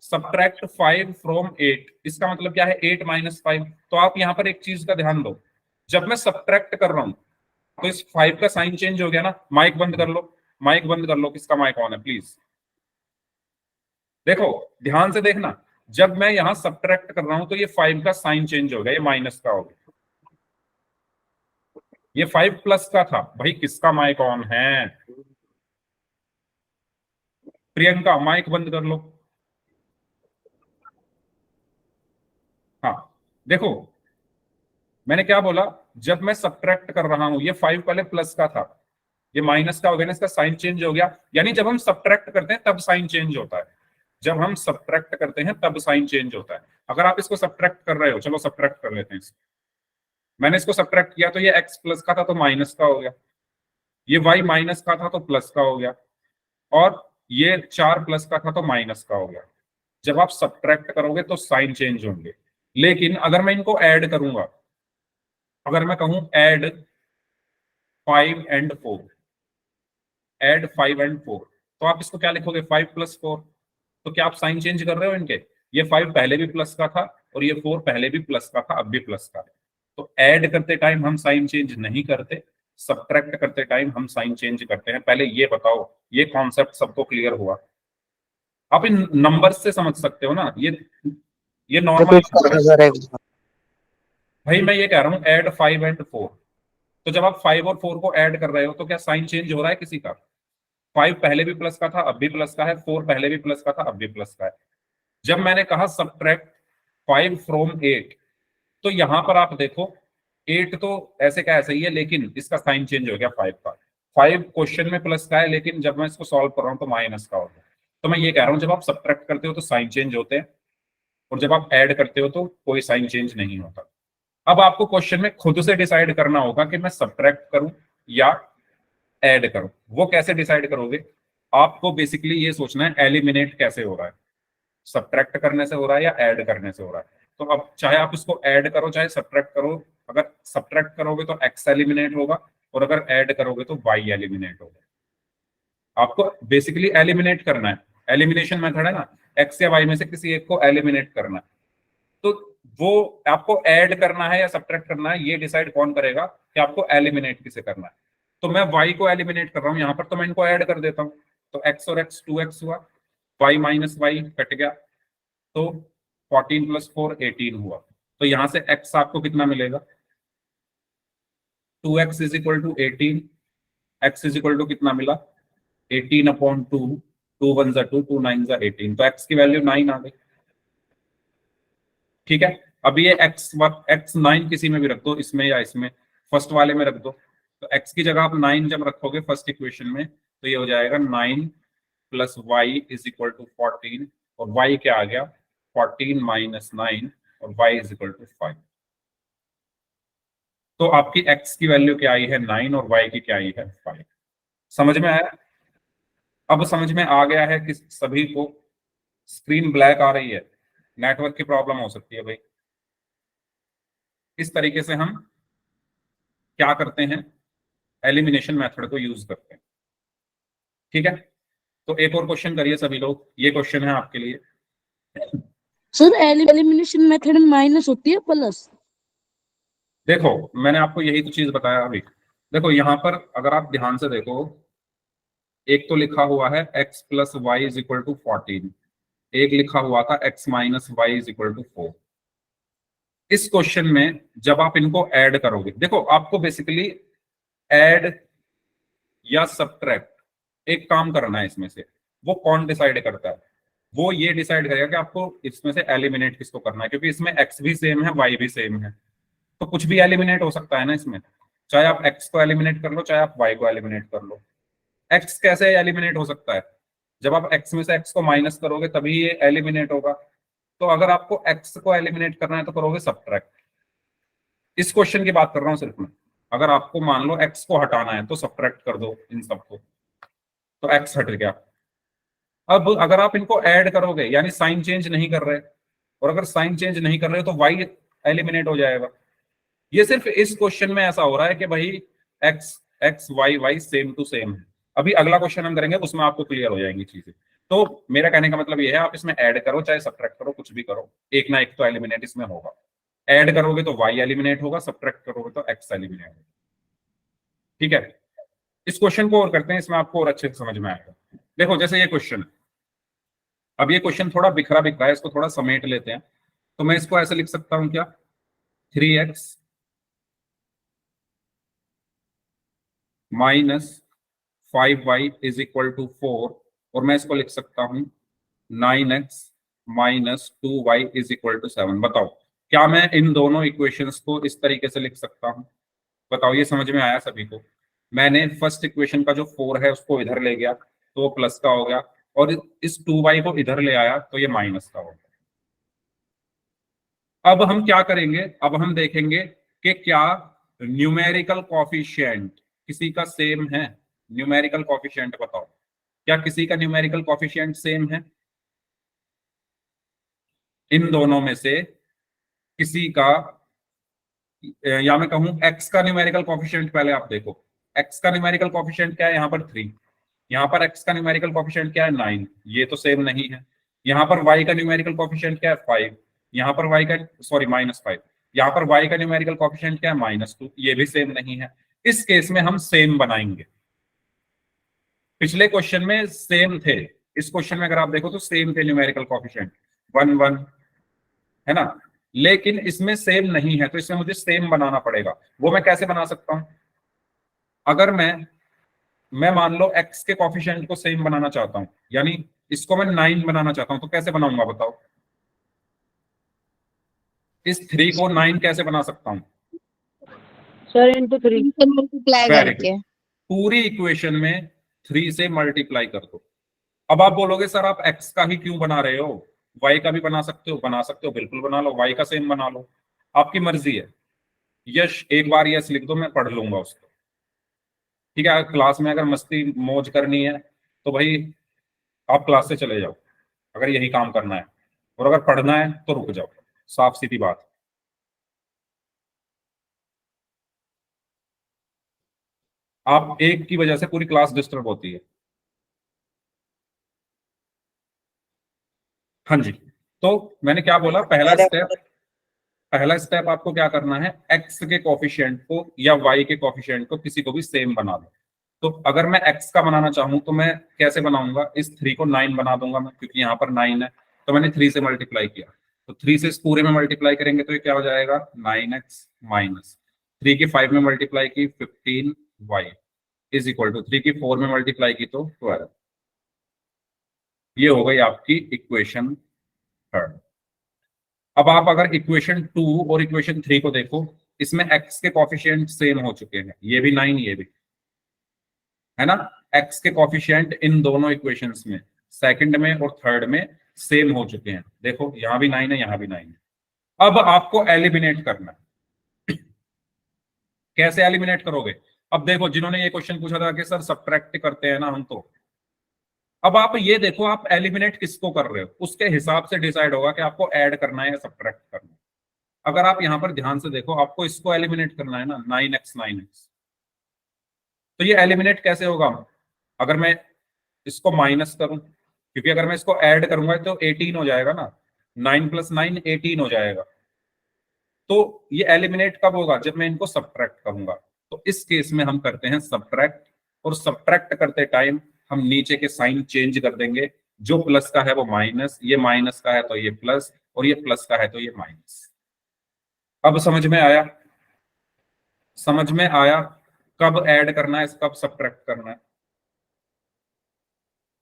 सब्ट्रैक्ट 5 फ्रॉम 8, इसका मतलब क्या है 8 - 5। तो आप यहां पर एक चीज का ध्यान दो, जब मैं सब्ट्रैक्ट कर रहा हूं तो इस 5 का साइन चेंज हो गया ना। माइक बंद कर लो, माइक बंद कर लो, किसका माइक ऑन है प्लीज। देखो ध्यान से देखना, जब मैं यहां सब्ट्रैक्ट कर रहा हूं तो ये 5 का साइन चेंज हो गया, ये माइनस का हो गया। ये 5 प्लस का था। भाई किसका माइक ऑन है? प्रियंका माइक बंद कर लो। हाँ देखो, मैंने क्या बोला, जब मैं सब्ट्रैक्ट कर रहा हूं, ये 5 पहले प्लस का था, ये माइनस का हो गया ना, इसका साइन चेंज हो गया। यानी जब हम सब्ट्रैक्ट करते हैं तब साइन चेंज होता है। जब हम सब्ट्रैक्ट करते हैं तब साइन चेंज होता है। अगर आप इसको सब्ट्रैक्ट कर रहे हो, चलो सब्ट्रैक्ट कर लेते हैं इसको। मैंने इसको सब्ट्रैक्ट किया तो ये x प्लस का था तो माइनस का हो गया, ये y माइनस का था तो प्लस का हो गया, और ये 4 प्लस का था तो माइनस का हो गया। जब आप सब्ट्रैक्ट करोगे तो साइन चेंज होंगे। लेकिन अगर मैं इनको ऐड करूंगा, अगर मैं कहूं ऐड 5 and 4, ऐड 5 and 4, तो आप इसको क्या लिखोगे 5 + 4। तो क्या आप साइन चेंज कर रहे हो इनके? ये 5 पहले भी प्लस का था और ये 4 पहले भी प्लस का था, अब भी प्लस का है। तो ऐड करते टाइम हम साइन चेंज नहीं करते, सब्ट्रैक्ट करते टाइम हम साइन चेंज करते हैं। पहले ये बताओ, ये कॉन्सेप्ट सबको क्लियर हुआ? आप इन नंबर्स से समझ सकते हो ना, ये नॉर्मल। रिपीट कर दो सर एक बार। भाई मैं ये कह रहा हूँ ऐड 5 and 4, तो जब आप 5 और 4 को ऐड कर रहे हो तो क्या साइन चेंज हो रहा है किसी का? 5 पहले भी प्लस का था, अब भी प्लस का है, 4 पहले भी प्लस का था, अब भी प्लस का है। जब मैंने कहा सब्ट्रैक्ट 5 फ्रॉम 8, तो यहां पर आप देखो 8 तो ऐसे का ऐसे ही है, लेकिन इसका साइन चेंज हो गया 5 का। 5 क्वेश्चन में प्लस का है, लेकिन जब मैं इसको सॉल्व कर रहा हूं तो माइनस का हो गया। तो मैं ये कह रहा हूं जब आप सब्ट्रैक्ट करते हो तो साइन चेंज होते हैं, और जब आप ऐड करते हो तो कोई साइन चेंज नहीं होता। अब आपको क्वेश्चन में खुद से डिसाइड करना होगा कि मैं सब्ट्रैक्ट करूं या ऐड करूं। वो कैसे डिसाइड करोगे? आपको बेसिकली ये सोचना है एलिमिनेट कैसे हो रहा है, सब्ट्रैक्ट करने से हो रहा है या ऐड करने से हो रहा है। तो अब चाहे आप इसको ऐड करो चाहे सब्ट्रैक्ट करो, अगर सब्ट्रैक्ट करोगे तो x एलिमिनेट होगा, और अगर ऐड करोगे तो y एलिमिनेट होगा। आपको बेसिकली एलिमिनेट करना है, एलिमिनेशन मेथड है ना, x या y में से किसी एक को एलिमिनेट करना है। तो वो आपको ऐड करना है या सब्ट्रैक्ट करना है, ये डिसाइड कौन करेगा कि आपको एलिमिनेट किसे करना है। तो मैं y को एलिमिनेट कर रहा हूं यहां पर, तो मैं इनको ऐड कर देता हूं। तो x और x 2x हुआ, y - y कट गया, तो 14 + 4 18 हुआ। तो यहां से x आपको कितना मिलेगा? 2x = 18, x = कितना मिला? 18/2, 2 1 2, 2 9 18, तो x की वैल्यू 9 आ गई। ठीक है, अब ये x9 किसी में भी रख दो, इसमें या इसमें, फर्स्ट वाले में रख दो। तो x की जगह आप 9 जब रखोगे फर्स्ट इक्वेशन में, तो ये हो जाएगा 9 + y = 14, और y क्या आ गया? 14 - 9, और y = 5। तो आपकी x की वैल्यू क्या आई है? 9, और y की क्या आई है? 5। समझ में आया? अब समझ में आ गया है कि सभी को स्क्रीन ब्लैक आ रही है, नेटवर्क की प्रॉब्लम हो सकती है भाई। इस तरीके से हम क्या करते हैं, एलिमिनेशन मेथड को यूज करते हैं। ठीक है, तो एक और क्वेश्चन करिए सभी लोग, ये क्वेश्चन है आपके लिए। सर एलिमिनेशन मेथड में माइनस होती है प्लस? देखो मैंने आपको यही तो चीज बताया अभी। देखो यहां पर अगर आप ध्यान से देखो, एक तो लिखा हुआ है x + y = 14, एक लिखा हुआ था x - y = 4। इस क्वेश्चन में जब आप इनको ऐड करोगे, देखो आपको बेसिकली ऐड या सब्ट्रैक्ट एक काम करना है इसमें से। वो कौन डिसाइड करता है? वो ये डिसाइड करेगा कि आपको इसमें से एलिमिनेट किसको करना है, क्योंकि इसमें x भी सेम है y भी सेम है, तो कुछ भी एलिमिनेट हो सकता है ना इसमें। चाहे आप x को एलिमिनेट कर लो, चाहे आप y को एलिमिनेट कर लो। x कैसे एलिमिनेट हो सकता है? जब आप x में से x को माइनस करोगे तभी ये एलिमिनेट होगा। तो अगर आपको x को एलिमिनेट करना है तो करोगे सब्ट्रैक्ट। इस क्वेश्चन की बात कर रहा हूं सिर्फ मैं। अगर आपको मान लो x को हटाना है तो सब्ट्रैक्ट कर दो इन सबको, तो x हट गया। अब अगर आप इनको ऐड करोगे, यानी साइन चेंज नहीं कर रहे, और अगर साइन चेंज नहीं कर रहे हो तो वाई एलिमिनेट हो जाएगा। ये सिर्फ इस क्वेश्चन में ऐसा हो रहा है कि भाई x x y y same to same है। अभी अगला क्वेश्चन हम करेंगे उसमें आपको क्लियर हो जाएंगी चीजें। तो मेरा कहने का मतलब ये है, आप इसमें ऐड करो चाहे सब्ट्रैक्ट करो, कुछ भी करो, एक ना एक तो एलिमिनेट इसमें होगा। ऐड करोगे तो वाई एलिमिनेट होगा, सब्ट्रैक्ट करोगे तो एक्स एलिमिनेट होगा। ठीक है, इस क्वेश्चन को और करते हैं, इसमें आपको और अच्छे से समझ में आएगा। देखो जैसे ये क्वेश्चन है, अब ये क्वेश्चन थोड़ा बिखरा बिखरा है, इसको थोड़ा समेट लेते हैं। तो मैं इसको ऐसे लिख सकता हूं क्या, 3x minus 5y is equal to 4, और मैं इसको लिख सकता हूं 9x minus 2y is equal to 7। बताओ क्या मैं इन दोनों इक्वेशंस को इस तरीके से लिख सकता हूं? बताओ, ये समझ में आया सभी को? मैंने फर्स्ट इक्वेशन का जो 4 है उसको इधर ले गया तो वो प्लस का हो गया, और इस 2y को इधर ले आया तो ये माइनस का हो गया। अब हम क्या करेंगे, अब हम देखेंगे कि क्या न्यूमेरिकल कॉफिशिएंट किसी का सेम है। न्यूमेरिकल कॉफिशिएंट बताओ, क्या किसी का न्यूमेरिकल कॉफिशिएंट सेम है? इन दोनों में से किसी का, या मैं कहूं x का न्यूमेरिकल कॉफिशिएंट, पहले आप देखो x का न्यूमेरिकल कॉफिशिएंट क्या है, यहाँ पर 3, यहाँ पर x का न्यूमेरिकल कॉफिशिएंट क्या है 9, ये तो सेम नहीं है। यहाँ पर y का न्यूमेरिकल कॉफिशिएंट क्या है 5, यहाँ पर y का सॉरी -5, यहाँ पर y का न्यूमेरिकल कॉफिशिएंट क्या है -2, ये भी सेम नहीं है। इस केस में हम सेम बनाएंगे। पिछले क्वेश्चन में सेम थे, इस क्वेश्चन में अगर आप देखो तो सेम थे न्यूमेरिकल कॉफिशिएंट 1 1, है ना, लेकिन इसमें सेम नहीं है, तो इसमें मुझे सेम बनाना पड़ेगा। वो मैं कैसे बना सकता हूं? अगर मैं मान लो x के कॉफिशिएंट को सेम बनाना चाहता हूं, यानी इसको मैं 9 बनाना चाहता हूं, तो कैसे बनाऊंगा बताओ? इस 3 को 9 कैसे बना सकता हूं? सर इंटू 3 मल्टीप्लाई Very करके। पूरी इक्वेशन में 3 से मल्टीप्लाई कर दो। अब आप बोलोगे सर आप x का ही क्यों बना रहे हो, y का भी बना सकते हो, बिल्कुल बना लो, y का सेम बना लो, आपकी मर्जी है। यश एक बार यस लिख दो, मैं पढ़ लूंगा उसको। ठीक है, क्लास में अगर मस्ती मौज करनी है तो भाई आप क्लास से चले जाओ, अगर यही काम करना है, और अगर पढ़ना है तो रुक जाओ, साफ सीधी बात। आप एक की वजह से पूरी क्लास डिस्टर्ब होती है। हाँ जी, तो मैंने क्या बोला, पहला स्टेप आपको क्या करना है, x के कोफिशिएंट को या y के कोफिशिएंट को किसी को भी सेम बना दो। तो अगर मैं x का बनाना चाहूं तो मैं कैसे बनाऊंगा, इस 3 को 9 बना दूंगा मैं, क्योंकि यहाँ पर 9 है, तो मैंने 3 से मल्टीप्लाई किया, तो 3 से इस पूरे में मल्टीप्लाई करेंगे तो ये क्या हो जाएगा 9x माइनस 3 की 5 में मल्टीप्लाई की 15y इज इक्वल टू 3 की 4 में मल्टीप्लाई की तो 12। ये हो गई आपकी इक्वेशन थर्ड। अब आप अगर इक्वेशन 2 और इक्वेशन 3 को देखो, इसमें x के कॉफिशिएंट सेम हो चुके हैं, ये भी 9 ये भी, है ना, x के कॉफिशिएंट इन दोनों इक्वेशंस में सेकंड में और थर्ड में सेम हो चुके हैं। देखो यहां भी 9 है, यहां भी 9 है। अब आपको एलिमिनेट करना है। कैसे एलिमिनेट करोगे? अब देखो, जिन्होंने ये क्वेश्चन पूछा था कि सर सब्ट्रैक्ट करते हैं ना हम, तो अब आप ये देखो आप एलिमिनेट किसको कर रहे हो, उसके हिसाब से डिसाइड होगा कि आपको ऐड करना है या सब्ट्रैक्ट करना है। अगर आप यहां पर ध्यान से देखो, आपको इसको एलिमिनेट करना है ना, 9x, तो ये एलिमिनेट कैसे होगा? अगर मैं इसको माइनस करूं, क्योंकि अगर मैं इसको ऐड करूंगा तो 18 हो जाएगा ना, 9 + 9 18 हो जाएगा। तो ये एलिमिनेट कब होगा? जब मैं इनको सब्ट्रैक्ट करूंगा। तो इस केस में हम करते हैं सब्ट्रैक्ट, और सब्ट्रैक्ट करते टाइम हम नीचे के साइन चेंज कर देंगे, जो प्लस का है वो माइनस, ये माइनस का है तो ये प्लस, और ये प्लस का है तो ये माइनस। अब समझ में आया? समझ में आया कब ऐड करना है, कब सब्ट्रैक्ट करना है?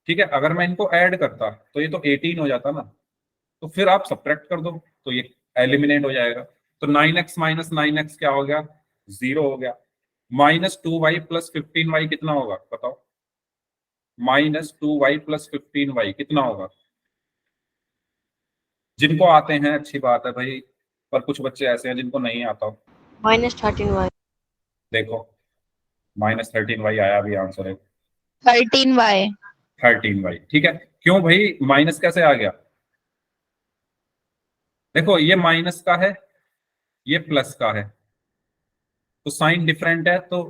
ठीक है, अगर मैं इनको ऐड करता तो ये तो 18 हो जाता ना, तो फिर आप सब्ट्रैक्ट कर दो तो ये एलिमिनेट हो जाएगा। तो 9x माइनस 9x क्या हो गया? 0 हो गया। -2y + 15y कितना होगा बताओ? -2y + 15y कितना होगा? जिनको आते हैं अच्छी बात है भाई, पर कुछ बच्चे ऐसे हैं जिनको नहीं आता। -13y। देखो -13y आया भी आंसर है, 13y। 13y। ठीक है, क्यों भाई माइनस कैसे आ गया? देखो ये माइनस का है, ये प्लस का है, तो साइन डिफरेंट है, तो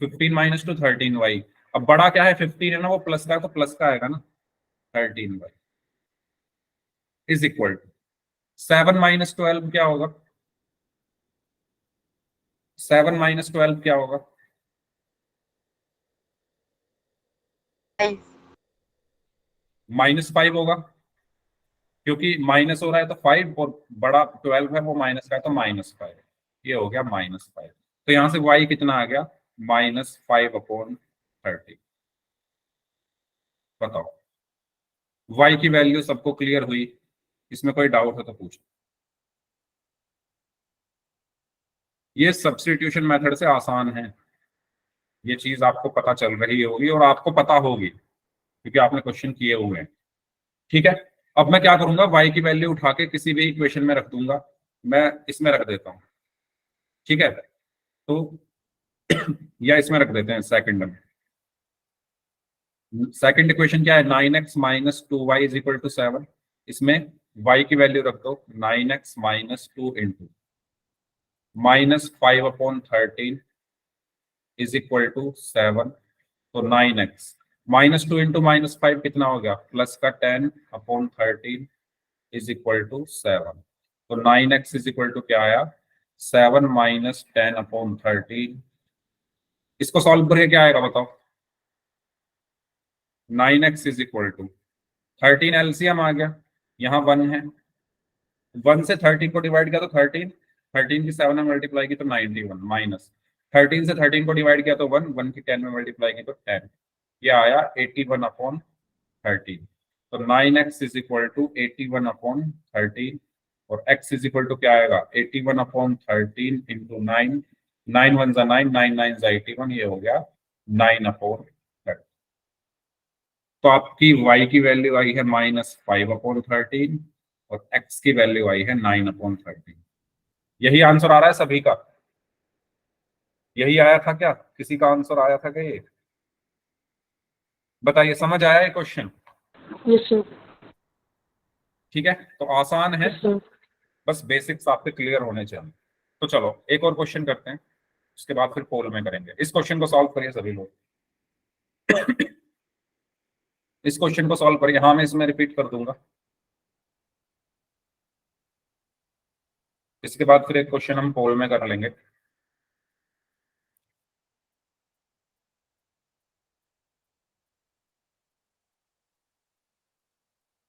15 माइनस टू 13y। अब बड़ा क्या है, 15 है ना, वो प्लस का है, तो प्लस का आएगा ना 13y is equal to 7 minus 12 क्या होगा, 7 माइनस 12 क्या होगा, -5 होगा, क्योंकि माइनस हो रहा है तो 5, और बड़ा 12 है वो माइनस का है तो -5, ये हो गया -5। तो यहां से y कितना आ गया, -5/30। बताओ, y की वैल्यू सबको क्लियर हुई, इसमें कोई डाउट है तो पूछो। ये सब्स्टिट्यूशन मेथड से आसान है, ये चीज आपको पता चल रही होगी और आपको पता होगी क्योंकि आपने क्वेश्चन किए हुए हैं। ठीक है, अब मैं क्या करूंगा, y की वैल्यू उठा के किसी भी इक्वेशन में रख दूंगा, मैं इसमें रख देता हूं, ठीक है, तो या इसमें रख देते हैं सेकंड में। सेकंड इक्वेशन क्या है, 9x minus 2y is equal to 7। इसमें y की वैल्यू रख दो 9x minus 2 into -5/13 is equal to 7। तो 9x -2 इंटू -5 कितना हो गया, प्लस का 10/13 इज इक्वल टू 7। तो 9x इज इक्वल टू क्या आया, 7 माइनस 10/13। इसको सॉल्व करके क्या आएगा बताओ, 9x is equal to 13 LCM आ गया, यहाँ 1 है, 1 से 13 को डिवाइड किया तो 13 की 7 में मल्टीप्लाई की तो 91, माइनस 13 से 13 को डिवाइड किया तो 1 की 10 में मल्टीप्लाई की तो 10, ये आया 81/13। तो 9x इज इक्वल टू 81/13 और x इज इक्वल टू क्या आएगा, 81/13 इंटू 9, 9 1 जा 9, 9 9 जा 81, ये हो गया 9/13। तो आपकी y की वैल्यू आई है -5/13 और x की वैल्यू आई है 9/13। यही आंसर आ रहा है सभी का, यही आया था क्या, किसी का आंसर आया था क्या, ये बताइए, समझ आया ये क्वेश्चन। Yes sir. ठीक है, तो आसान है, यस सर। बस बेसिक्स आपके क्लियर होने चाहिए। तो चलो एक और क्वेश्चन करते हैं, उसके बाद फिर पोल में करेंगे। इस क्वेश्चन को सॉल्व करिए सभी लोग। इस क्वेश्चन को सॉल्व करिए, हाँ मैं इसमें रिपीट कर दूंगा, इसके बाद फिर एक क्वेश्चन हम पोल में कर लेंगे।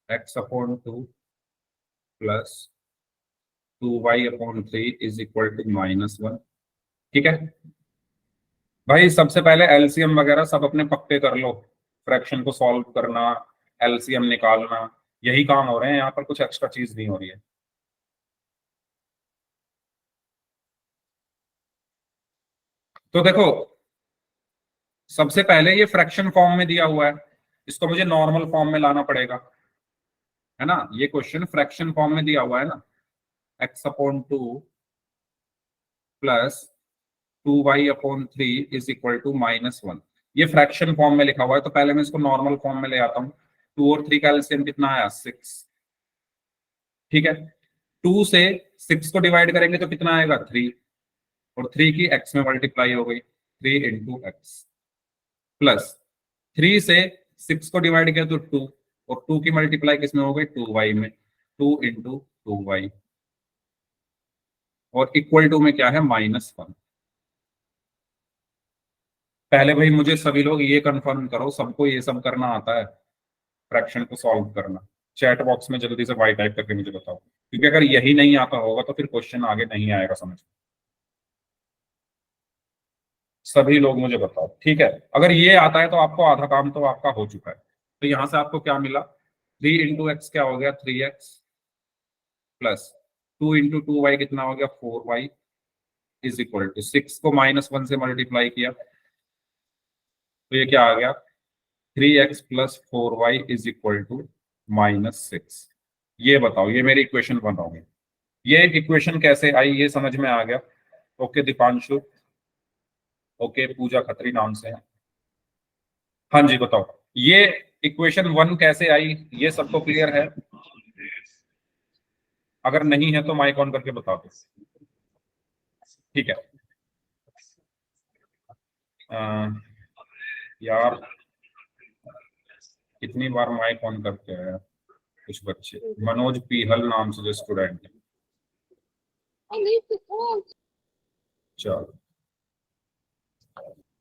x/2 plus 2y/3 is equal to -1। ठीक है भाई, सबसे पहले एलसीएम वगैरह सब अपने पक्के कर लो, फ्रैक्शन को सॉल्व करना, एलसीएम निकालना, यही काम हो रहे हैं यहाँ पर, कुछ एक्स्ट्रा चीज नहीं हो रही है। तो देखो, सबसे पहले ये फ्रैक्शन फॉर्म में दिया हुआ है, इसको मुझे नॉर्मल फॉर्म में लाना पड़ेगा, है ना, ये क्वेश्चन फ्रैक्शन फॉर्म में दिया हुआ है ना, x/2 plus 2y/3 is equal to -1। ये फ्रैक्शन फॉर्म में लिखा हुआ है, तो पहले मैं इसको नॉर्मल फॉर्म में ले आता हूँ। 2 और 3 का एलसीएम कितना आया, 6। ठीक है, 2 से 6 को डिवाइड करेंगे तो कितना आएगा, 3, और 3 की x में मल्टीप्लाई हो गई, 3 इंटू एक्स, प्लस 3 से 6 को डिवाइड किया तो 2, और 2 की मल्टीप्लाई किसमें हो गई, 2y में, 2 इंटू 2y, और इक्वल टू में क्या है, -1। पहले भाई मुझे सभी लोग ये कंफर्म करो, सबको ये सब करना आता है, फ्रैक्शन को सॉल्व करना। चैट बॉक्स में जल्दी से वाई टाइप करके मुझे बताओ, क्योंकि अगर यही नहीं आता होगा तो फिर क्वेश्चन आगे नहीं आएगा समझ। सभी लोग मुझे बताओ, ठीक है, अगर ये आता है तो आपको आधा काम तो आपका हो चुका है। तो यहां से आपको क्या मिला, 3 इंटू एक्स क्या हो गया, 3x, प्लस 2 इंटू 2y कितना हो गया, 4y, इज इक्वल टू 6 को -1 से मल्टीप्लाई किया तो ये क्या आ गया, 3x plus 4y is equal to -6। ये बताओ, ये मेरी इक्वेशन बनाओगे, ये इक्वेशन कैसे आई ये समझ में आ गया। ओके दीपांशु, ओके पूजा खत्री नाम से है, हाँ जी बताओ, ये इक्वेशन 1 कैसे आई, ये सबको क्लियर है। अगर नहीं है तो माइक ऑन करके बता दो, ठीक है। यार कितनी बार माइक ऑन करके आया कुछ बच्चे। मनोज पीहल नाम से जो स्टूडेंट है, चलो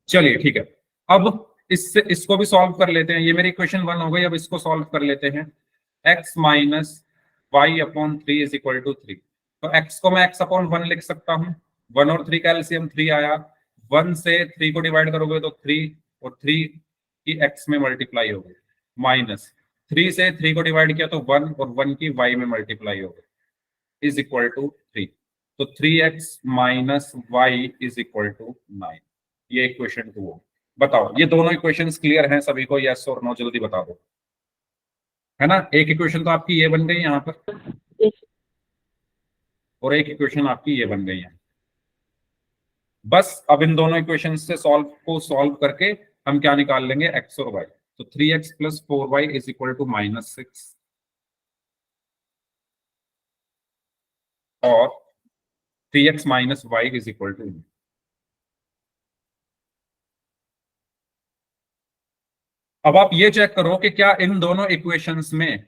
चलिए ठीक है। अब इससे इसको भी सॉल्व कर लेते हैं। ये मेरी इक्वेशन 1 हो गई। अब इसको सॉल्व कर लेते हैं। x minus y upon 3 is equal to 3। तो x को मैं x अपॉन 1 लिख सकता हूँ। 1 और 3 का एलसीएम 3 आया। 1 से 3 को डिवाइड करोगे तो 3 और 3 की x में मल्टीप्लाई हो गई, माइनस 3 से 3 को डिवाइड किया तो 1 और 1 की y में मल्टीप्लाई हो गई, इज इक्वल टू 3। तो 3x minus Y is equal to 9। ये इक्वेशन 2 हो। बताओ ये दोनों इक्वेशंस क्लियर हैं सभी को? यस और नो जल्दी बता दो, है ना। एक इक्वेशन तो आपकी ये बन गई यहाँ पर, और एक इक्वेशन आपकी ये बन गई है। बस अब इन दोनों इक्वेशन से सॉल्व करके हम क्या निकाल लेंगे, x और y। तो 3x plus 4y is equal to -6 और 3x minus Y is equal to. अब आप ये चेक करो कि क्या इन दोनों इक्वेशंस में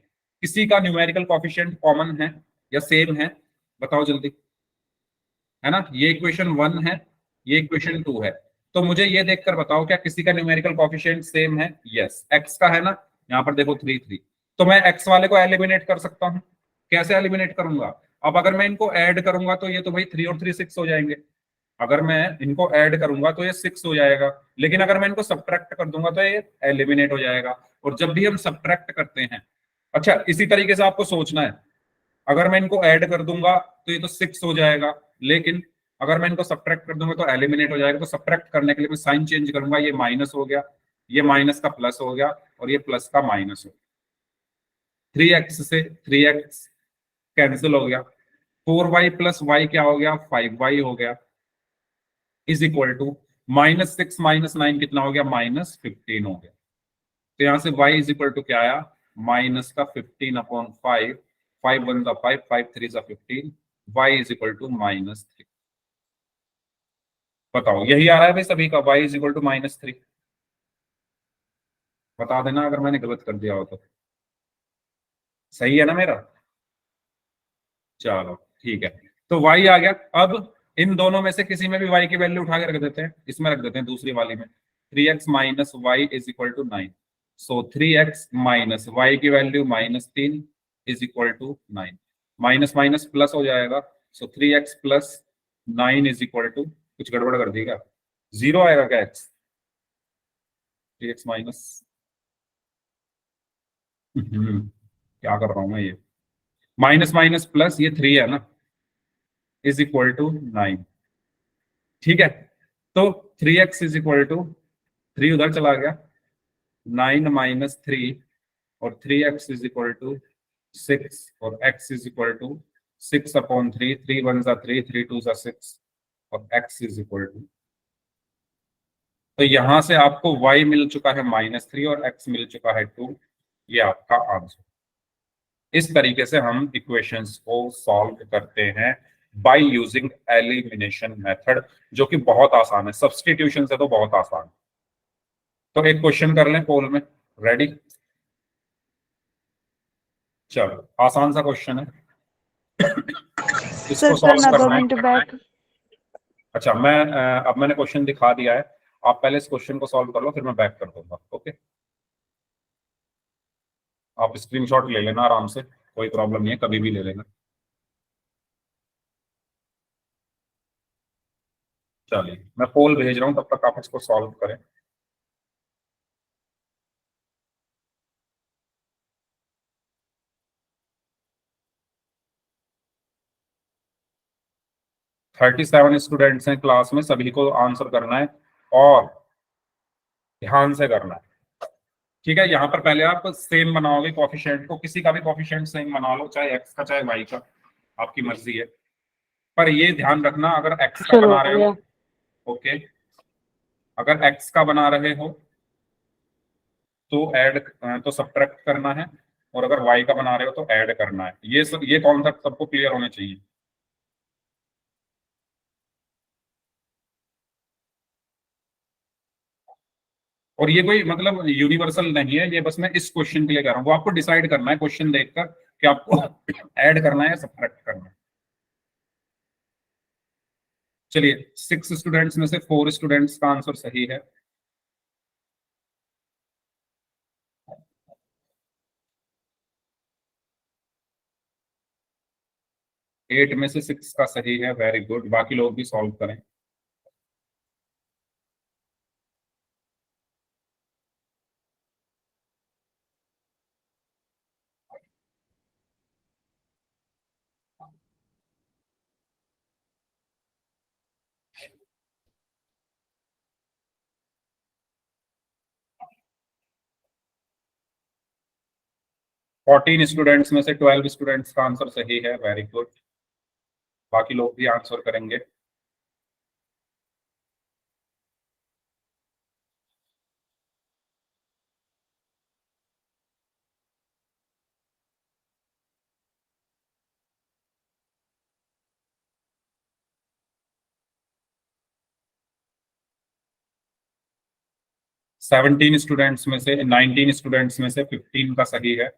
किसी का न्यूमेरिकल कोएफिशिएंट कॉमन है या सेम है, बताओ जल्दी, है ना। ये इक्वेशन 1 है, ये इक्वेशन 2 है। तो मुझे ये देखकर बताओ क्या किसी का न्यूमेरिकल कोएफिशिएंट सेम है? यस, x का है ना, यहाँ पर देखो 3 3। तो मैं x वाले को एलिमिनेट कर सकता हूँ। कैसे एलिमिनेट करूंगा? अब अगर मैं इनको ऐड करूंगा तो ये तो भाई 3 और 3 6 हो जाएंगे। अगर मैं इनको ऐड करूंगा तो ये 6 हो जाएगा, लेकिन अगर मैं इनको सब्ट्रैक्ट कर दूंगा तो ये एलिमिनेट हो जाएगा। और जब भी हम सब्ट्रैक्ट करते हैं, अच्छा इसी तरीके से आपको सोचना है, अगर मैं इनको ऐड कर दूंगा तो ये तो 6 हो जाएगा, लेकिन अगर मैं इनको सब्ट्रैक्ट कर दूंगा तो एलिमिनेट हो जाएगा। तो सब्ट्रैक्ट करने के लिए मैं साइन चेंज करूंगा, ये माइनस हो गया, ये माइनस का प्लस हो गया और ये प्लस का माइनस हो गया। 3x से 3x कैंसिल हो गया, 4y प्लस वाई क्या हो गया, 5y हो गया, इज इक्वल टू -6 माइनस 9 कितना हो गया, -15 हो गया। तो यहां से y इज इक्वल टू क्या आया, माइनस का 15 upon 5, 5 1 5, 5 3 15, y is equal to -3। बताओ यही आ रहा है भाई सभी का, y इज इक्वल टू -3। बता देना अगर मैंने गलत कर दिया हो तो। सही है ना मेरा? चलो ठीक है, तो y आ गया। अब इन दोनों में से किसी में भी y की वैल्यू उठा के रख देते हैं, इसमें रख देते हैं दूसरी वाली में। 3x minus Y is equal to 9। So 3x minus Y की value -3 is equal to 9। Minus minus plus हो जाएगा, so 3x plus 9 is equal to, कुछ गड़बड़ कर देगा, 0 आएगा क्या x? 3x माइनस क्या कर रहा हूं मैं, ये माइनस माइनस प्लस, ये 3 है ना, इज इक्वल टू 9। ठीक है, तो 3x इज इक्वल टू 3 उधर चला गया, 9 माइनस 3 और 3x इज इक्वल टू 6 और x is equal to 6 upon 3, 3 1 जा 3, 3 2 जा 6 और x इज इक्वल टू। तो यहां से आपको y मिल चुका है -3 और x मिल चुका है 2। ये आपका आंसर। इस तरीके से हम इक्वेशंस को सॉल्व करते हैं बाय यूजिंग एलिमिनेशन मेथड, जो कि बहुत आसान है। सब्स्टिट्यूशन से तो बहुत आसान है। तो एक क्वेश्चन कर लें पोल में, रेडी? चलो आसान सा क्वेश्चन है, इसको सॉल्व करना है। अच्छा मैं अब मैंने क्वेश्चन दिखा दिया है, आप पहले इस क्वेश्चन को सॉल्व कर लो, फिर मैं बैक कर दूंगा। ओके, आप स्क्रीनशॉट ले लेना आराम से, कोई प्रॉब्लम नहीं है, कभी भी ले लेना। चलिए मैं पोल भेज रहा हूं, तब तक आप इसको सॉल्व करें। थर्टी 37 स्टूडेंट्स हैं क्लास में, सभी को आंसर करना है और ध्यान से करना है। ठीक है, यहाँ पर पहले आप सेम बनाओगे कोएफिशिएंट को, किसी का भी कोएफिशिएंट सेम बना लो, चाहे x का चाहे y का, आपकी मर्जी है। पर ये ध्यान रखना अगर x का बना रहे हो, ओके, अगर x का बना रहे हो तो ऐड तो सब्ट्रैक्ट करना है, और अगर y का बना रहे हो तो ऐड करना है। ये कॉन्सेप्ट सबको क्लियर होने चाहिए। और ये कोई मतलब यूनिवर्सल नहीं है, ये बस मैं इस क्वेश्चन के लिए कह रहा हूँ। वो आपको डिसाइड करना है क्वेश्चन देखकर कि आपको ऐड करना है या सब्ट्रैक्ट करना है। चलिए 6 स्टूडेंट्स में से 4 स्टूडेंट्स का आंसर सही है। एट में से 6 का सही है, वेरी गुड। बाकी लोग भी सॉल्व करें। फोर्टीन स्टूडेंट्स में से 12 स्टूडेंट्स का आंसर सही है, वेरी गुड। बाकी लोग भी आंसर करेंगे। सेवनटीन स्टूडेंट्स में से 19 स्टूडेंट्स में से 15 का सही है।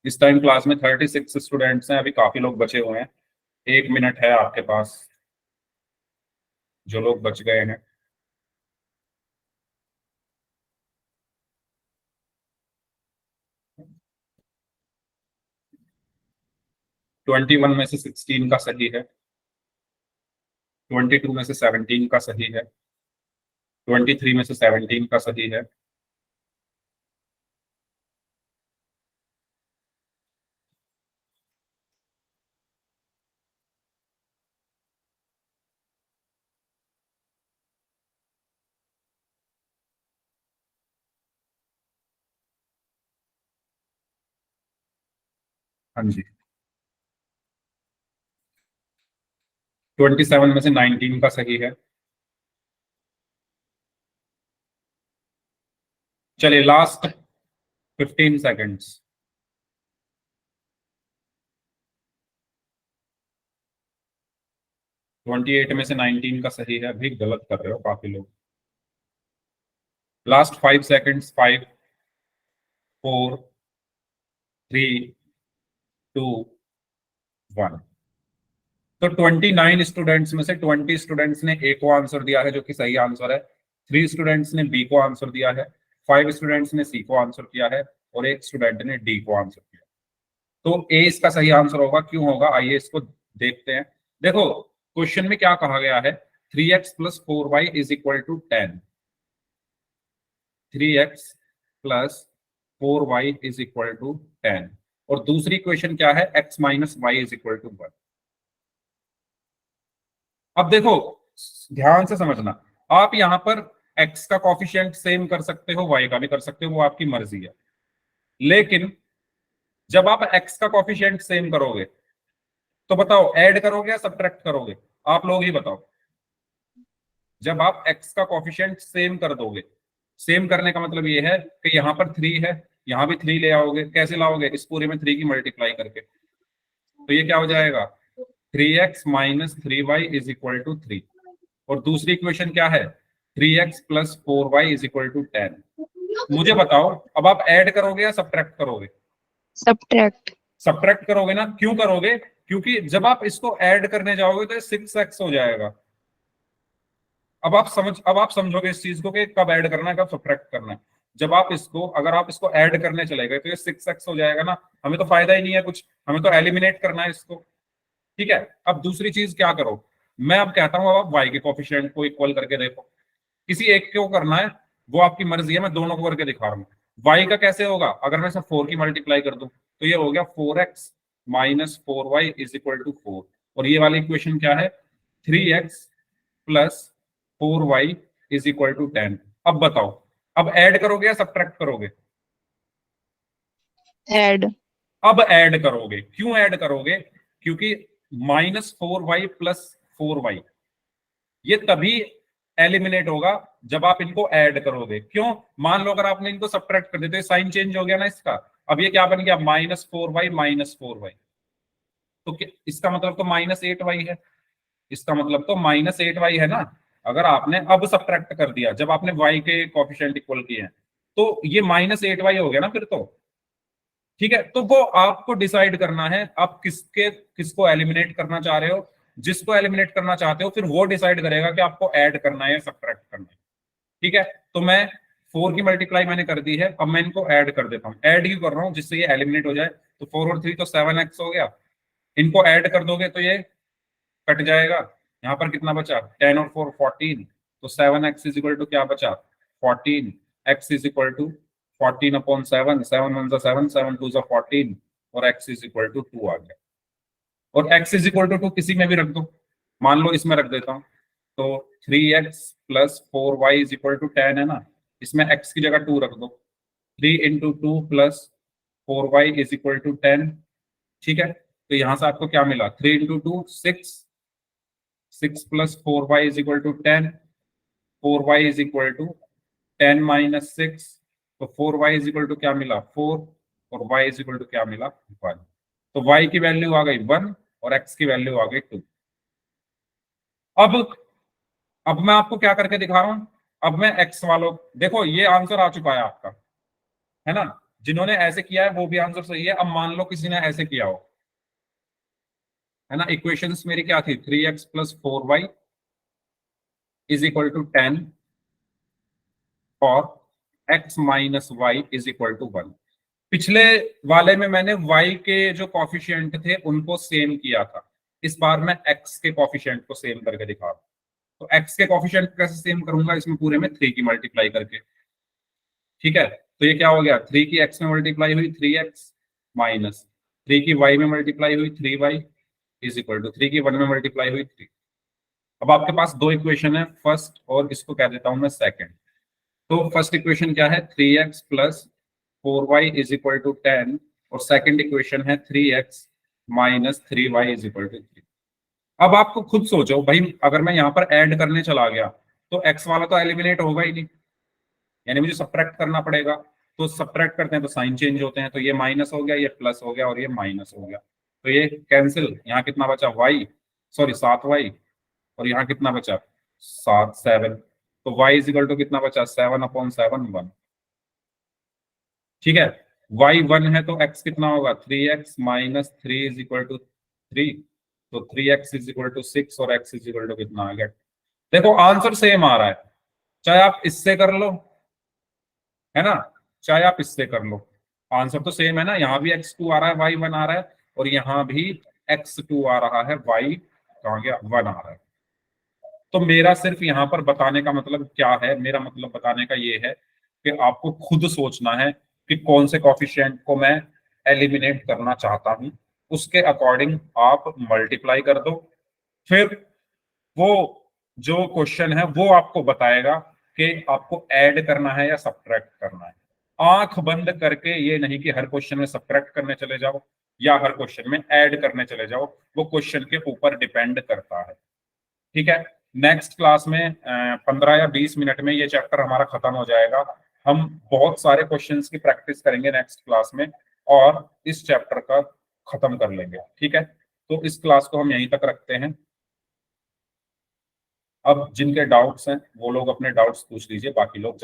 इस टाइम क्लास में 36 स्टूडेंट्स हैं, अभी काफी लोग बचे हुए हैं। 1 मिनट है आपके पास, जो लोग बच गए हैं। ट्वेंटी वन में से 16 का सही है। 22 में से 17 का सही है। 23 में से 17 का सही है। हाँ जी। 27 में से 19 का सही है। चलिए लास्ट 15 सेकेंड्स। 28 में से 19 का सही है। अभी गलत कर रहे हो काफी लोग। Last 5 seconds. 5 4 3 2 1। तो 29 स्टूडेंट्स में से 20 स्टूडेंट्स ने ए को आंसर दिया है, जो कि सही आंसर है। 3 स्टूडेंट्स ने बी को आंसर दिया है। 5 स्टूडेंट्स ने सी को आंसर किया है और 1 स्टूडेंट ने डी को आंसर किया। तो ए इसका सही आंसर होगा। क्यों होगा, आइए इसको देखते हैं। देखो क्वेश्चन में क्या कहा गया है, 3x + 4y = 10। 3x + 4y = 10। और दूसरी क्वेश्चन क्या है, x - y = 1। अब देखो ध्यान से समझना, आप यहां पर x का कॉफिशिएंट सेम कर सकते हो, y का भी कर सकते हो, वो आपकी मर्जी है। लेकिन जब आप x का कॉफिशिएंट सेम करोगे तो बताओ ऐड करोगे या सब्ट्रैक्ट करोगे? आप लोग ही बताओ। जब आप x का कॉफिशिएंट सेम कर दोगे, सेम करने का मतलब ये है कि यहां पर 3 है, यहां भी 3 ले आओगे। कैसे लाओगे? इस पूरे में 3 की मल्टीप्लाई करके। तो ये क्या हो जाएगा, 3x - 3y = 3। और दूसरी इक्वेशन क्या है, 3x + 4y = 10। मुझे बताओ अब आप ऐड करोगे या सब्ट्रैक्ट करोगे? Subtract. सब्ट्रैक्ट करोगे ना। क्यों करोगे? क्योंकि जब आप इसको ऐड करने जाओगे तो ये 6x हो जाएगा। अब आप समझोगे इस चीज को कि कब ऐड करना है कब सब्ट्रैक्ट करना है। जब आप इसको, अगर आप इसको ऐड करने चले गए तो ये 6x हो जाएगा ना। हमें तो फायदा ही नहीं है कुछ, हमें तो एलिमिनेट करना है इसको। ठीक है। अब दूसरी चीज क्या करो, मैं अब कहता हूं अब आप y के कोफिशिएंट को इक्वल करके देखो। किसी एक को करना है, वो आपकी मर्जी है, मैं दोनों को करके दिखा रहा हूँ। y का कैसे होगा, अगर मैं 4 की मल्टीप्लाई कर दूं तो ये हो गया 4x - 4y = 4। और ये वाली इक्वेशन क्या है, 3x + 4y = 10। अब बताओ, अब ऐड करोगे या सब्ट्रैक्ट करोगे? Add. अब ऐड करोगे। क्यों ऐड करोगे? क्योंकि -4y + 4y ये तभी एलिमिनेट होगा जब आप इनको ऐड करोगे। क्यों? मान लो अगर आपने इनको सब्ट्रैक्ट कर दिया तो साइन चेंज हो गया ना इसका। अब ये क्या बन गया, -4y -4y। तो इसका मतलब तो -8y है, इसका मतलब तो -8y है ना। अगर आपने अब सब्ट्रैक्ट कर दिया जब आपने y के कोफिशिएंट इक्वल किए हैं, तो ये -8y हो गया ना फिर तो। ठीक है, तो वो आपको डिसाइड करना है आप किसको एलिमिनेट करना चाह रहे हो। जिसको एलिमिनेट करना चाहते हो फिर वो डिसाइड करेगा कि आपको ऐड करना है या सब्ट्रैक्ट करना है। ठीक है, तो मैं 4 की मल्टीप्लाई मैंने कर दी है, अब मैं इनको ऐड कर देता हूँ। ऐड ही कर रहा हूँ जिससे ये एलिमिनेट हो जाए। तो 4 और 3 तो 7x हो गया। इनको ऐड कर दोगे तो ये कट जाएगा। यहाँ पर कितना बचा, 10 और 4 14। तो 7x इज इक्वल टू क्या बचा, 14। x इज इक्वल टू 14/7, 7 1 7, 7 2 14, और x इज इक्वल टू 2 आ गया। और x इज इक्वल टू 2 किसी में भी रख दो, मान लो इसमें रख देता हूँ। तो 3x plus 4y is equal to 10 है ना, इसमें x की जगह 2 रख दो। 3 into 2 plus 4y is equal to 10। ठीक है, तो यहां से आपको क्या मिला, 3 into 2 6, 6 plus 4y is equal to 10, 4y is equal to 10 minus 6। तो 4y इज इक्वल टू क्या मिला, 4, और y इज इक्वल टू क्या मिला, 1। तो y की वैल्यू आ गई 1 और x की वैल्यू आ गई 2। अब मैं आपको क्या करके दिखा रहा हूं। अब मैं x वालों, देखो ये आंसर आ चुका है आपका, है ना। जिन्होंने ऐसे किया है वो भी आंसर सही है। अब मान लो किसी ने ऐसे किया हो, है ना। इक्वेशंस मेरी क्या थी, 3x plus 4y is equal to 10 और x minus Y is equal to 1। पिछले वाले में मैंने y के जो कॉफिशिएंट थे उनको सेम किया था, इस बार मैं x के कॉफिशिएंट को सेम करके दिखा रहा हूं। तो x के कॉफिशिएंट कैसे सेम करूंगा, इसमें पूरे में 3 की मल्टीप्लाई करके। ठीक है, तो ये क्या हो गया, 3 की x में मल्टीप्लाई हुई 3x माइनस 3 की y में मल्टीप्लाई हुई 3y इज इक्वल टू 3 की 1 में मल्टीप्लाई हुई 3। अब आपके पास दो इक्वेशन है, फर्स्ट और इसको कह देता हूं मैं सेकंड। तो फर्स्ट इक्वेशन क्या है, 3x plus 4y is equal to 10, और सेकंड इक्वेशन है 3x minus 3y is equal to 3। अब आपको खुद सोचो भाई, अगर मैं यहाँ पर ऐड करने चला गया तो x वाला तो एलिमिनेट होगा ही नहीं, यानी मुझे सब्ट्रैक्ट करना पड़ेगा। तो सब्ट्रैक्ट करते हैं तो साइन चेंज होते हैं, तो ये माइनस हो गया, ये प्लस हो गया, और ये माइनस हो गया। तो ये कैंसिल, यहाँ कितना बचा, y सॉरी 7y, और यहाँ कितना बचा 7 तो y इज इक्वल टू कितना बचा, 7/7 1। ठीक है, y 1 है तो x कितना होगा, 3x minus 3 is equal to 3। तो 3x इज इक्वल टू 6 और x इज इक्वल टू कितना आ गया। देखो आंसर सेम आ रहा है, चाहे आप इससे कर लो, है ना, चाहे आप इससे कर लो, आंसर तो सेम है ना। यहाँ भी x2 आ रहा है, y1 आ रहा है, और यहाँ भी x2 आ रहा है, y कहाँ गया 1 आ रहा है। तो मेरा सिर्फ यहाँ पर बताने का मतलब क्या है, मेरा मतलब बताने का ये है कि आपको खुद सोचना है कि कौन से कॉफिशिएंट को मैं एलिमिनेट करना चाहता हूं, उसके अकॉर्डिंग आप मल्टीप्लाई कर दो। फिर वो जो क्वेश्चन है वो आपको बताएगा कि आपको ऐड करना है या सब्ट्रैक्ट करना है। आंख बंद करके ये नहीं कि हर क्वेश्चन में सब्ट्रैक्ट करने चले जाओ या हर क्वेश्चन में ऐड करने चले जाओ, वो क्वेश्चन के ऊपर डिपेंड करता है। ठीक है, नेक्स्ट क्लास में 15 या 20 मिनट में ये चैप्टर हमारा खत्म हो जाएगा। हम बहुत सारे क्वेश्चंस की प्रैक्टिस करेंगे नेक्स्ट क्लास में और इस चैप्टर का खत्म कर लेंगे। ठीक है, तो इस क्लास को हम यहीं तक रखते हैं। अब जिनके डाउट्स हैं वो लोग अपने डाउट्स पूछ लीजिए, बाकी लोग